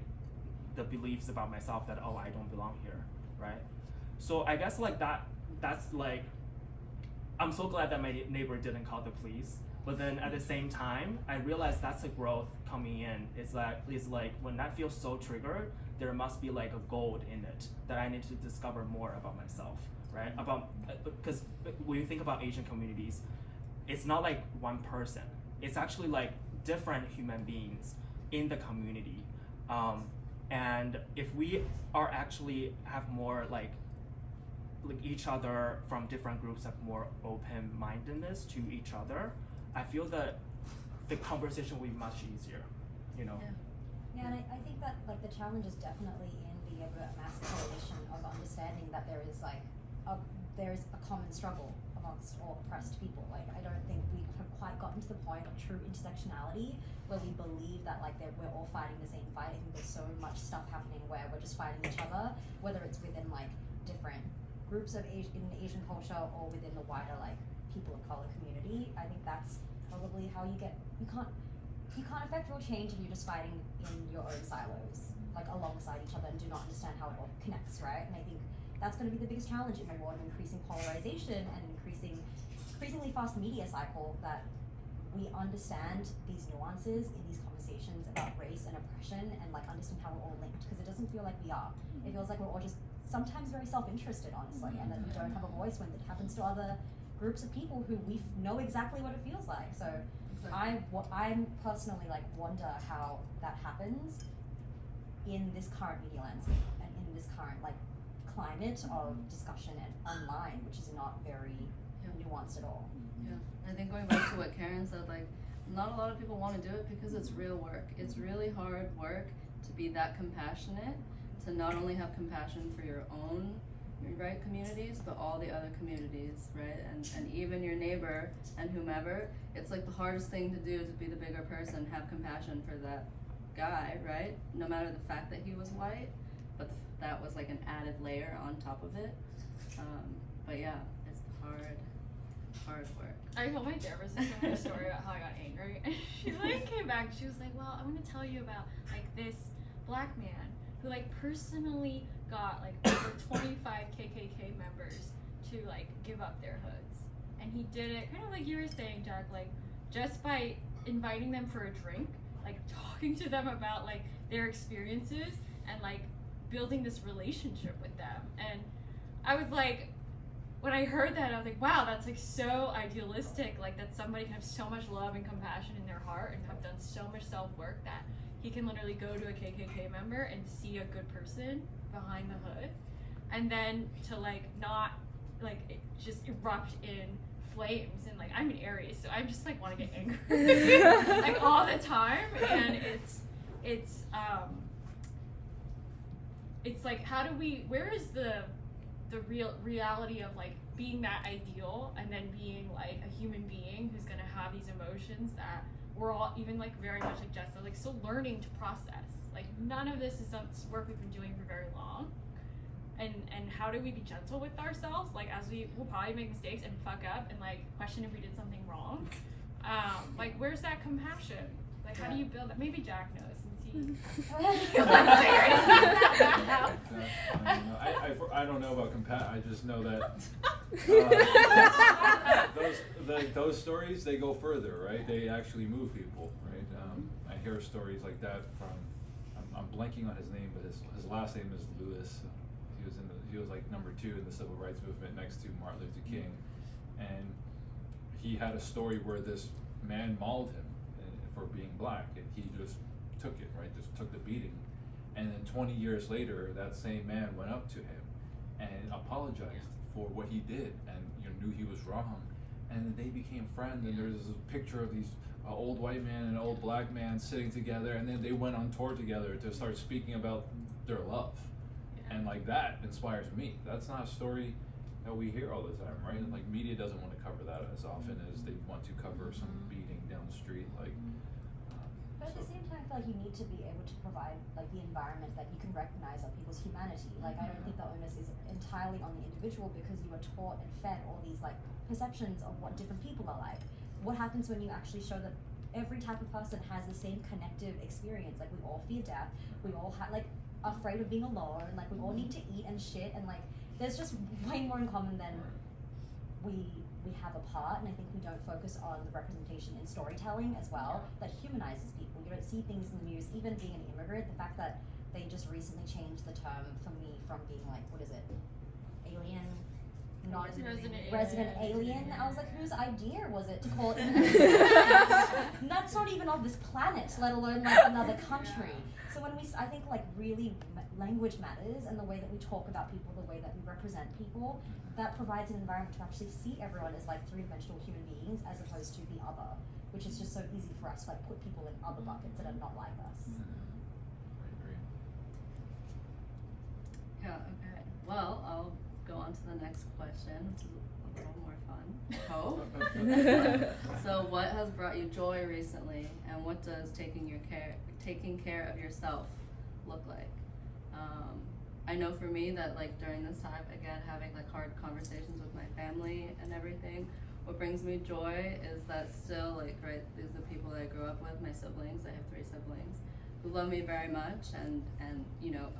the beliefs about myself that, oh, I don't belong here, right? So I guess like that's like, I'm so glad that my neighbor didn't call the police. But then at the same time, I realized that's a growth coming in. It's like when that feels so triggered, there must be like a gold in it that I need to discover more about myself, right? Because when you think about Asian communities, it's not like one person. It's actually like different human beings in the community. And if we are actually have more like each other from different groups have more open-mindedness to each other, I feel that the conversation will be much easier, Yeah, and I think that like the challenge is definitely in being able to amass a coalition of understanding that there is a common struggle amongst all oppressed people. Like I don't think we have quite gotten to the point of true intersectionality where we believe that like we're all fighting the same fight. I think there's so much stuff happening where we're just fighting each other, whether it's within like different groups of in Asian culture or within the wider like people of color community. I think that's probably how you can't affect real change if you're just fighting in your own silos, like alongside each other, and do not understand how it all connects, right? And I think that's going to be the biggest challenge in a world of increasing polarization and increasingly fast media cycle, that we understand these nuances in these conversations about race and oppression and like understand how we're all linked, because it doesn't feel like we are. It feels like we're all just sometimes very self-interested, honestly, and that we don't have a voice when it happens to other groups of people who we know exactly what it feels like. So I'm personally like wonder how that happens in this current media landscape and in this current like climate of discussion and online, which is not very nuanced at all. Yeah, I think going back to what Karen said, like not a lot of people want to do it because it's real work. It's really hard work to be that compassionate, to not only have compassion for your own right communities, but all the other communities, right? And even your neighbor and whomever, it's like the hardest thing to do, to be the bigger person, have compassion for that guy, right? No matter the fact that he was white, but that was like an added layer on top of it. But yeah, it's hard work. I told my therapist a story about how I got angry, and she like came back. She was like, "Well, I want to tell you about like this black man who like personally got like over 25 KKK members to like give up their hoods, and he did it kind of like you were saying, Jack, like just by inviting them for a drink, like talking to them about like their experiences, and like building this relationship with them. And I was like, when I heard that, I was like, wow, that's like so idealistic, like that somebody can have so much love and compassion in their heart and have done so much self-work that he can literally go to a KKK member and see a good person behind the hood, and then to like not like just erupt in flames. And like, I'm an Aries, so I just like want to get angry like all the time. And it's like, how do we, where is the real reality of like being that ideal and then being like a human being who's gonna have these emotions that we're all, even like very much like Jess said, like still learning to process. Like none of this is some work we've been doing for very long. And how do we be gentle with ourselves? Like, as we will probably make mistakes and fuck up and like question if we did something wrong. Like, where's that compassion? Like, how do you build that? Maybe Jack knows since he. I don't know about I just know that those stories, they go further, right? They actually move people, right? I hear stories like that from, I'm blanking on his name, but his last name is Lewis. He was like number 2 in the civil rights movement next to Martin Luther King, and he had a story where this man mauled him for being black, and he just took it, right? Just took the beating. And then 20 years later, that same man went up to him and apologized for what he did, and knew he was wrong. And then they became friends, and there's this picture of these old white man and an old black man sitting together, and then they went on tour together to start speaking about their love. And like, that inspires me. That's not a story that we hear all the time, right? And like, media doesn't want to cover that as often as they want to cover some beating down the street, like. But at the same time, I feel like you need to be able to provide like the environment that you can recognize of people's humanity. Like, I don't think the onus is entirely on the individual, because you are taught and fed all these like perceptions of what different people are like. What happens when you actually show that every type of person has the same connective experience? Like, we all fear death, we all have like afraid of being alone, like we all need to eat and shit, and like there's just way more in common than we have apart. And I think we don't focus on the representation in storytelling as well that humanizes people. You don't see things in the news, even being an immigrant, the fact that they just recently changed the term for me from being like, what is it, alien, not resident alien. I was like, whose idea was it to call it and that's not even of this planet, let alone like another country. So when I think like really language matters, and the way that we talk about people, the way that we represent people, that provides an environment to actually see everyone as like 3-dimensional human beings, as opposed to the other, which is just so easy for us to like put people in other buckets that are not like us. I agree. Yeah, okay. Well, I'll go on to the next question, which is a little more fun. So what has brought you joy recently, and what does taking care of yourself look like? I know for me that like during this time, again, having like hard conversations with my family and everything, what brings me joy is that still like, right, these are the people that I grew up with, my siblings. I have 3 siblings who love me very much, and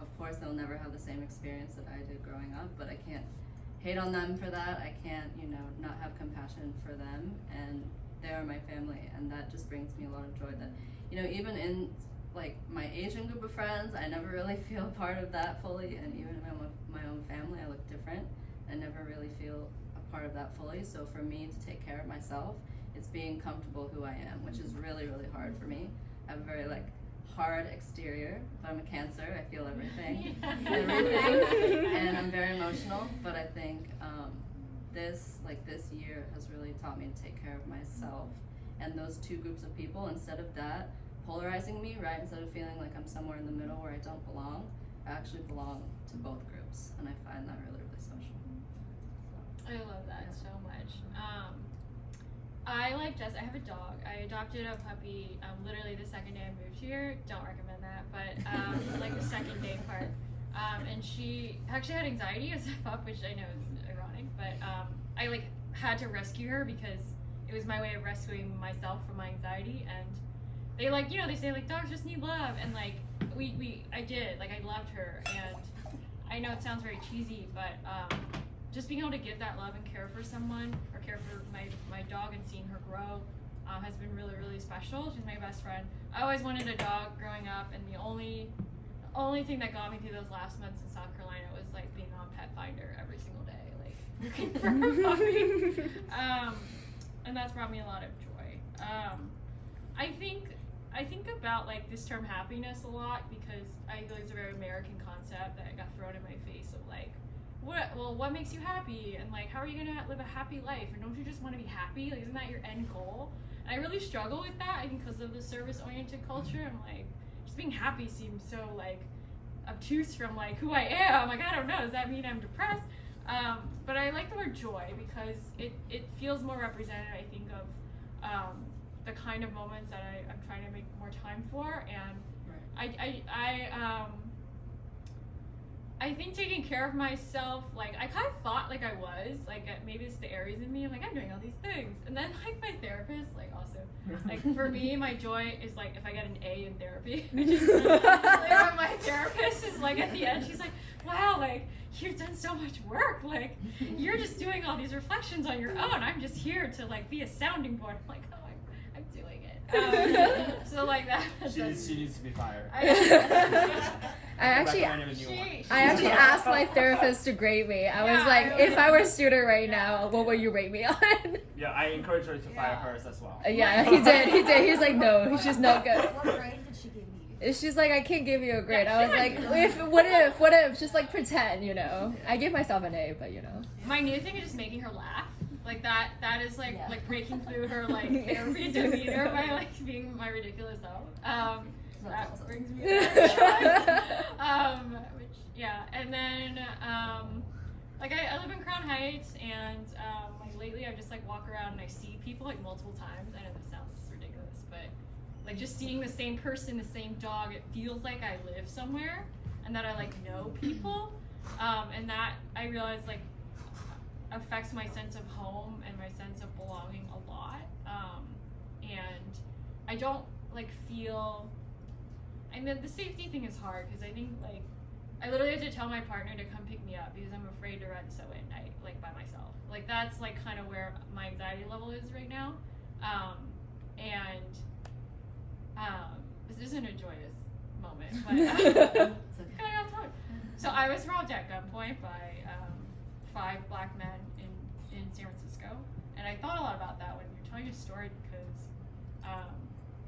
of course they'll never have the same experience that I did growing up, but I can't hate on them for that. I can't, not have compassion for them, and they are my family, and that just brings me a lot of joy that, even in like my Asian group of friends, I never really feel a part of that fully, and even in my own family, I look different. I never really feel a part of that fully. So for me to take care of myself, it's being comfortable who I am, which is really, really hard for me. I have a very like hard exterior, but I'm a Cancer. I feel everything, and I'm very emotional. But I think this year has really taught me to take care of myself. And those 2 groups of people, instead of that polarizing me, right? Instead of feeling like I'm somewhere in the middle where I don't belong, I actually belong to both groups, and I find that really, really special. I love that so much. I like Jess. I have a dog. I adopted a puppy literally the second day I moved here. Don't recommend that, but like the second day part. And she actually had anxiety as a pup, which I know is ironic, but I like had to rescue her because it was my way of rescuing myself from my anxiety. And they like, they say like dogs just need love, and like I did, like I loved her. And I know it sounds very cheesy, but just being able to give that love and care for someone, or care for my dog, and seeing her grow has been really, really special. She's my best friend. I always wanted a dog growing up, and the only only thing that got me through those last months in South Carolina was like being on Pet Finder every single day, like looking for a puppy. And that's brought me a lot of joy. I think about like this term happiness a lot because I feel like it's a very American concept that got thrown in my face of like, what makes you happy, and like how are you gonna live a happy life, and don't you just want to be happy? Like, isn't that your end goal? And I really struggle with that. I think because of the service-oriented culture, I'm like, just being happy seems so like obtuse from like who I am. Like, I don't know, does that mean I'm depressed? But I like the word joy because it feels more representative, I think, of the kind of moments that I'm trying to make more time for. And I think taking care of myself, like, I kind of thought like I was, like, maybe it's the Aries in me, I'm like, I'm doing all these things. And then, like, my therapist, like, also, like, for me, my joy is, like, if I get an A in therapy. Like, my therapist is, like, at the end, she's like, wow, like, you've done so much work. Like, you're just doing all these reflections on your own. I'm just here to, like, be a sounding board. I'm like, oh, I'm doing it. So, like, that. She needs to be fired. I actually asked my therapist to grade me. I was like, if I were a student right now, what would you rate me on? Yeah, I encourage her to fire hers as well. Yeah, he did. He's like, no, she's not good. What grade did she give you? She's like, I can't give you a grade. I was like, what if, just like pretend, you know. I give myself an A, but you know. My new thing is just making her laugh. Like that is like like breaking through her like therapy demeanor by like being my ridiculous self. That brings me which and then like I live in Crown Heights, and like lately I just like walk around and I see people like multiple times. I know this sounds ridiculous, but like just seeing the same person, the same dog, it feels like I live somewhere and that I like know people, and that I realize like affects my sense of home and my sense of belonging a lot. And I don't like feel, and then the safety thing is hard because I think like I literally had to tell my partner to come pick me up because I'm afraid to ride the subway at night like by myself. Like that's like kind of where my anxiety level is right now. This isn't a joyous moment, but so I was robbed at gunpoint by 5 black men in San Francisco, and I thought a lot about that when you're telling your story because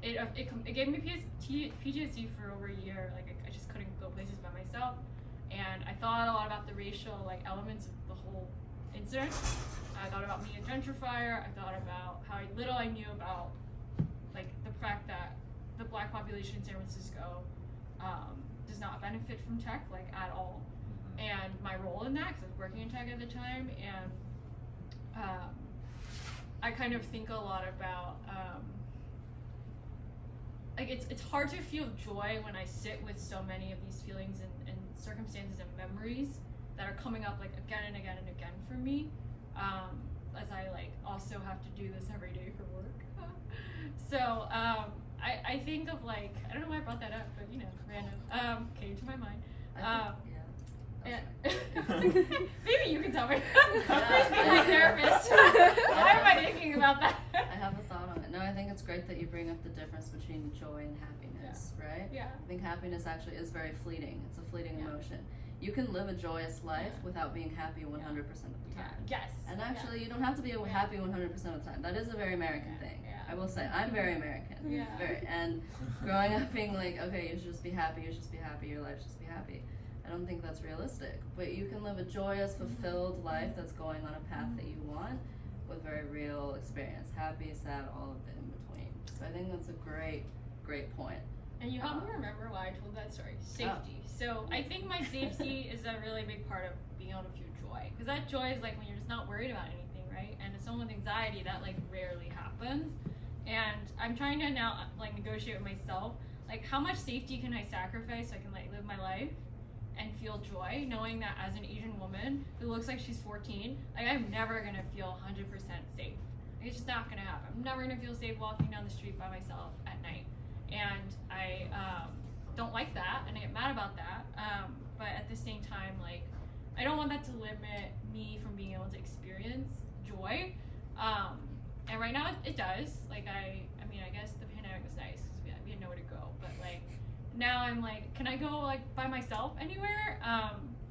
it gave me PTSD for over a year. Like I just couldn't go places by myself, and I thought a lot about the racial like elements of the whole incident. I thought about being a gentrifier. I thought about how little I knew about like the fact that the black population in San Francisco does not benefit from tech like at all. And my role in that, because I was working in tech at the time, and I kind of think a lot about like it's hard to feel joy when I sit with so many of these feelings and circumstances and memories that are coming up like again and again and again for me, as I like also have to do this every day for work. So I think of like, I don't know why I brought that up, but you know, random came to my mind. Maybe you can tell me. Please be my therapist. Why am I thinking about that? I have a thought on it. No, I think it's great that you bring up the difference between joy and happiness, right? Yeah. I think happiness actually is very fleeting. It's a fleeting emotion. You can live a joyous life without being happy 100% of the time. Yes. And actually, you don't have to be happy 100% of the time. That is a very American thing. I will say, I'm very American. Yeah. And growing up being like, okay, you should just be happy, your life should just be happy. I don't think that's realistic. But you can live a joyous, fulfilled life that's going on a path that you want with very real experience. Happy, sad, all of it in between. So I think that's a great, great point. And you helped me remember why I told that story. Safety. So I think my safety is a really big part of being able to feel joy. Because that joy is like when you're just not worried about anything, right? And as someone with anxiety, that like rarely happens. And I'm trying to now like negotiate with myself, like how much safety can I sacrifice so I can like live my life and feel joy, knowing that as an Asian woman who looks like she's 14, like I'm never gonna feel 100% safe. Like, it's just not gonna happen. I'm never gonna feel safe walking down the street by myself at night. And I don't like that, and I get mad about that. But at the same time, like, I don't want that to limit me from being able to experience joy. And right now it does. Like, I mean, I guess the pandemic was nice because we had nowhere to go. But like, now I'm like, can I go like by myself anywhere?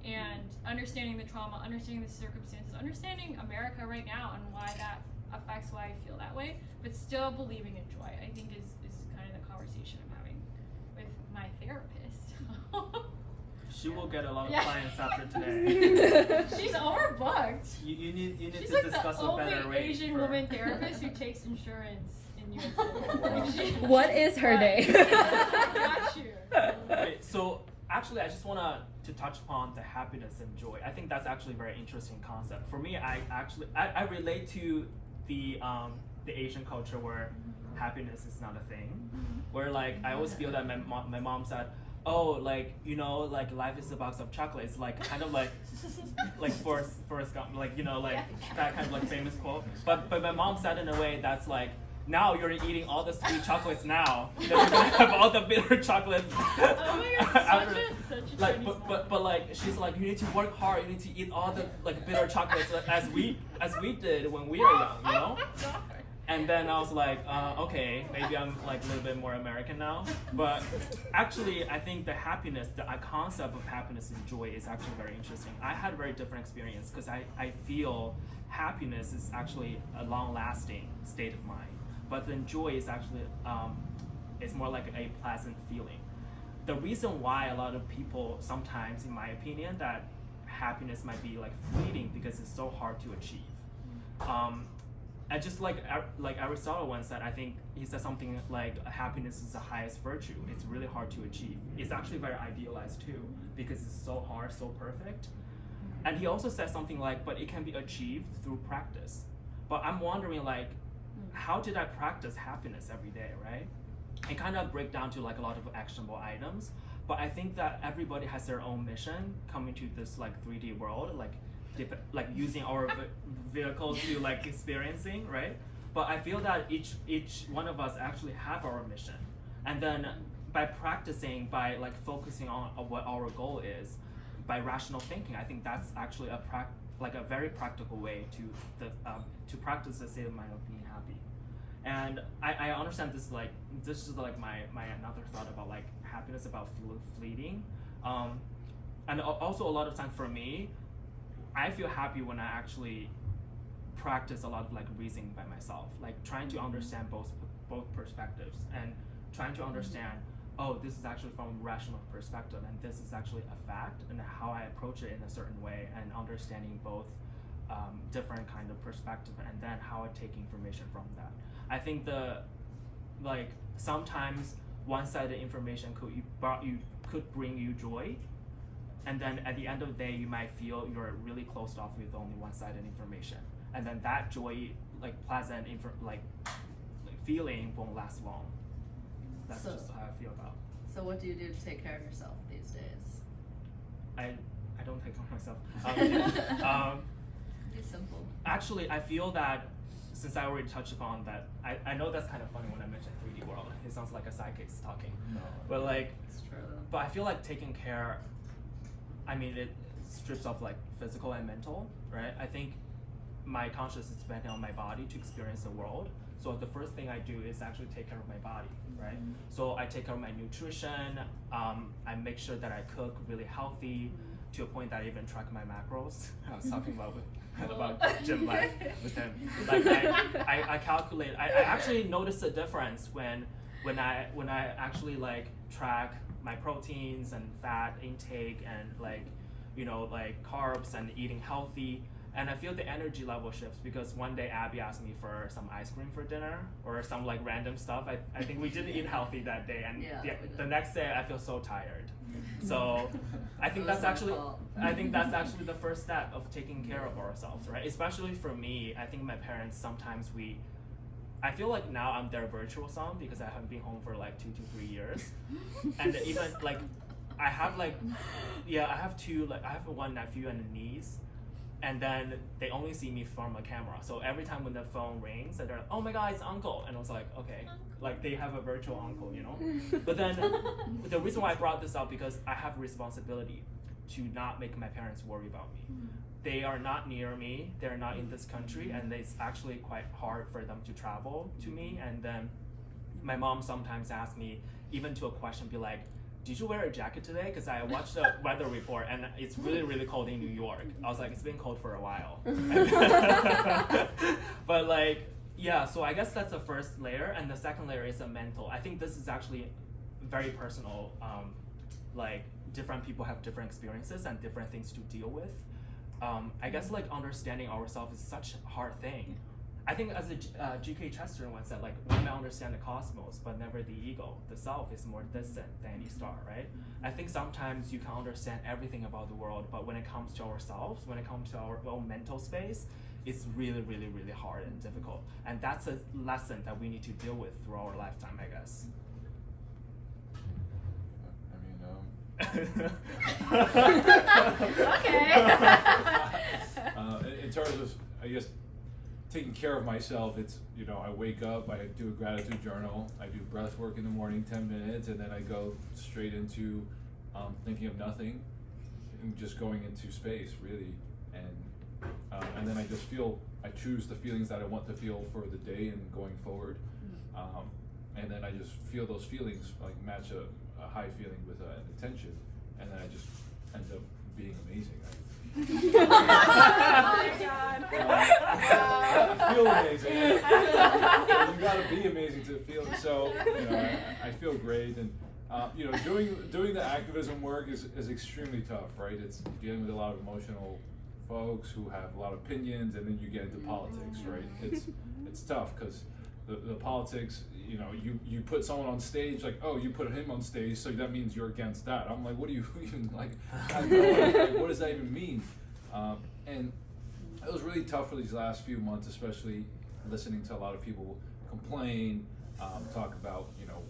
And understanding the trauma, understanding the circumstances, understanding America right now and why that affects why I feel that way, but still believing in joy, I think is kind of the conversation I'm having with my therapist. She will get a lot of Yeah. clients after today. She's overbooked. You need She's to like discuss the a better only rate. Asian for- woman therapist who takes insurance in USA. Like, What is her name? Got you. Okay, so actually, I just want to touch upon the happiness and joy. I think that's actually a very interesting concept. For me, I relate to the Asian culture where happiness is not a thing. Where like I always feel that my mom said, oh, like, you know, like life is a box of chocolates, like kind of like Forrest Gump, like, you know, like that kind of like famous quote. But my mom said in a way that's like, now you're eating all the sweet chocolates now, then you're gonna have all the bitter chocolates. Oh my God, after- such a like, Chinese mom. but like she's like, you need to work hard, you need to eat all the like bitter chocolates as we did when we were young, you know. And then I was like, okay, maybe I'm like a little bit more American now. But actually, I think the happiness, the concept of happiness and joy is actually very interesting. I had a very different experience because I feel happiness is actually a long-lasting state of mind. But then joy is actually, it's more like a pleasant feeling. The reason why a lot of people sometimes, in my opinion, that happiness might be like fleeting because it's so hard to achieve. And just like Aristotle once said, I think he said something like happiness is the highest virtue. It's really hard to achieve. It's actually very idealized too because it's so hard, so perfect. And he also said something like, but it can be achieved through practice. But I'm wondering like, how did I practice happiness every day, right? It kind of break down to like a lot of actionable items. But I think that everybody has their own mission coming to this like 3D world, like using our vehicles to like experiencing, right? But I feel that each one of us actually have our mission, and then by practicing, by like focusing on what our goal is, by rational thinking, I think that's actually a very practical way to practice the state of mind of being happy. And I understand this is like my another thought about like happiness about fleeting, and also a lot of time for me, I feel happy when I actually practice a lot of like reasoning by myself, like trying to understand both perspectives and trying to understand, oh, this is actually from a rational perspective and this is actually a fact, and how I approach it in a certain way, and understanding both different kind of perspective, and then how I take information from that. I think sometimes one-sided information could bring you joy. And then at the end of the day, you might feel you're really closed off with only one-sided information, and then that joy, like pleasant, feeling won't last long. That's just how I feel about. So what do you do to take care of yourself these days? I don't take care of myself. Be simple. Actually, I feel that since I already touched upon that, I know that's kind of funny when I mentioned 3D world. It sounds like a psychic's talking, but like, It's true. but I feel like taking care. I mean, it strips off like physical and mental, right? I think my consciousness is depending on my body to experience the world. So the first thing I do is actually take care of my body, right? So I take care of my nutrition. I make sure that I cook really healthy, to a point that I even track my macros. I was talking about gym life with him. Like I calculate. I actually noticed a difference when I actually like track my proteins and fat intake and like, you know, like carbs and eating healthy, and I feel the energy level shifts, because one day Abby asked me for some ice cream for dinner or some like random stuff. I think we didn't eat healthy that day, and the next day I feel so tired. So I think that's actually the first step of taking care of ourselves, right? Especially for me, I think my parents sometimes I feel like now I'm their virtual son because I haven't been home for like 2 to 3 years, and even like I have one nephew and a niece, and then they only see me from a camera. So every time when the phone rings, they're like, "Oh my God, it's uncle," and I was like, okay, like they have a virtual uncle, you know. But then the reason why I brought this up, because I have responsibility to not make my parents worry about me. They are not near me, they're not in this country, and it's actually quite hard for them to travel to me. And then my mom sometimes asks me, even to a question, be like, did you wear a jacket today? Because I watched the weather report and it's really, really cold in New York. I was like, it's been cold for a while. But like, yeah, so I guess that's the first layer, and the second layer is the mental. I think this is actually very personal. Like, different people have different experiences and different things to deal with. I guess like understanding ourselves is such a hard thing. I think as G.K. Chesterton once said, like, we may understand the cosmos, but never the ego. The self is more distant than any star, right? I think sometimes you can understand everything about the world, but when it comes to ourselves, when it comes to our own mental space, it's really, really, really hard and difficult. And that's a lesson that we need to deal with through our lifetime, I guess. Okay. In terms of, I guess, taking care of myself, it's, you know, I wake up, I do a gratitude journal, I do breath work in the morning, 10 minutes, and then I go straight into thinking of nothing and just going into space, really. And then I just I choose the feelings that I want to feel for the day and going forward. And then I just feel those feelings, like match a high feeling with an intention, and then I just end up being amazing. Oh my god. I feel amazing. You gotta be amazing to feel it. So, you know, I feel great, and you know, doing the activism work is extremely tough, right? It's dealing with a lot of emotional folks who have a lot of opinions, and then you get into politics, right? It's tough because the politics, you know, you put someone on stage, like, oh, you put him on stage, so that means you're against that. I'm like, what do you even, like, I don't know, like, what does that even mean? And it was really tough for these last few months, especially listening to a lot of people complain, talk about, you know,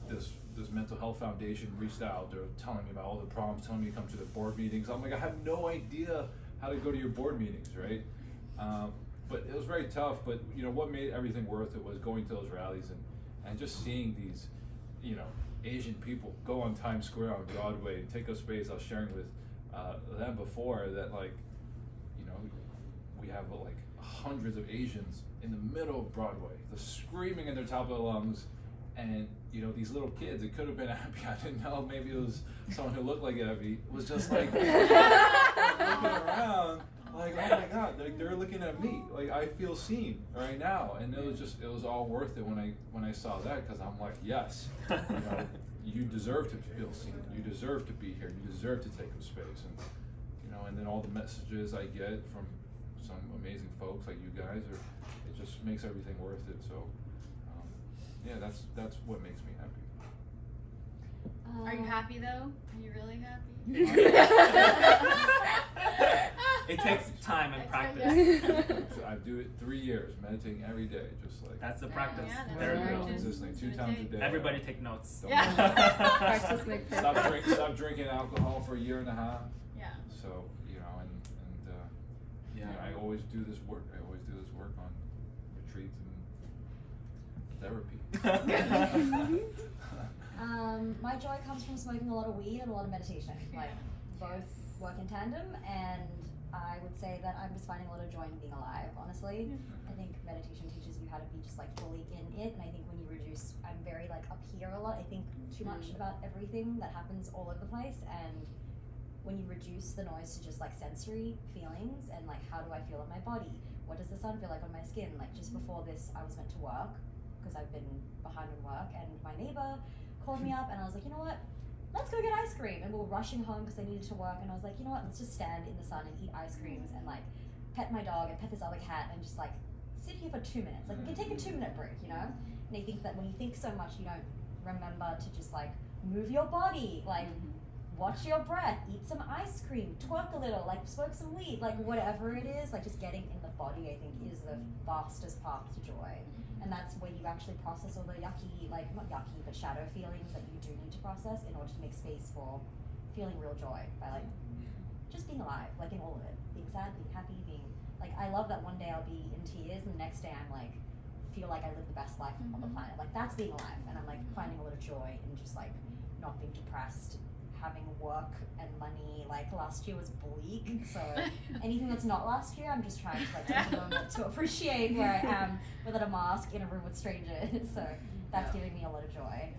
this mental health foundation reached out, they're telling me about all the problems, telling me to come to the board meetings. I'm like, I have no idea how to go to your board meetings, right? But it was very tough, but you know, what made everything worth it was going to those rallies and just seeing these, you know, Asian people go on Times Square on Broadway and take up space. I was sharing with them before that, like, you know, we have like hundreds of Asians in the middle of Broadway, they're screaming in their top of their lungs, and you know, these little kids, it could have been Abby, I didn't know, maybe it was someone who looked like Abby, was just like looking around, like, oh my God, they're looking at me, like, I feel seen right now. And it was all worth it when I saw that, because I'm like, yes, you know, you deserve to feel seen, you deserve to be here, you deserve to take up space. And you know, and then all the messages I get from some amazing folks like you guys, it just makes everything worth it. So yeah, that's what makes me happy. Are you happy though? Are you really happy? It takes time and practice. I do it 3 years, meditating every day, just like. That's the practice. Yeah, that's There we very go. good. Consistently, 2 times a day. Everybody take notes. Don't Yeah. Practice make perfect. Stop drinking alcohol for 1.5 years. Yeah. So, you know, and Yeah. you know, I always do this work. I always do this work on retreats and therapy. My joy comes from smoking a lot of weed and a lot of meditation. Like, both work in tandem, and I would say that I'm just finding a lot of joy in being alive, honestly. I think meditation teaches you how to be just like fully in it, and I think when you reduce, I'm very like up here a lot. I think too much about everything that happens all over the place, and when you reduce the noise to just like sensory feelings and like, how do I feel in my body? What does the sun feel like on my skin? Like, just before this, I was meant to work because I've been behind on work, and my neighbor called me up and I was like, you know what? Let's go get ice cream. And we were rushing home because I needed to work, and I was like, you know what? Let's just stand in the sun and eat ice creams and like pet my dog and pet this other cat and just like sit here for 2 minutes. Like, we can take a 2-minute break, you know? And I think that when you think so much, you don't remember to just like move your body, like watch your breath, eat some ice cream, twerk a little, like smoke some weed, like whatever it is, like just getting in the body, I think, is the fastest path to joy. And that's where you actually process all the yucky, like not yucky, but shadow feelings that you do need to process in order to make space for feeling real joy by like just being alive, like in all of it, being sad, being happy, being like, I love that one day I'll be in tears and the next day I'm like, feel like I live the best life on the planet. Like, that's being alive, and I'm like finding a lot of joy in just like not being depressed, having work and money. Like, last year was bleak, so anything that's not last year, I'm just trying to like take a moment to appreciate where I am without a mask in a room with strangers. So that's giving me a lot of joy.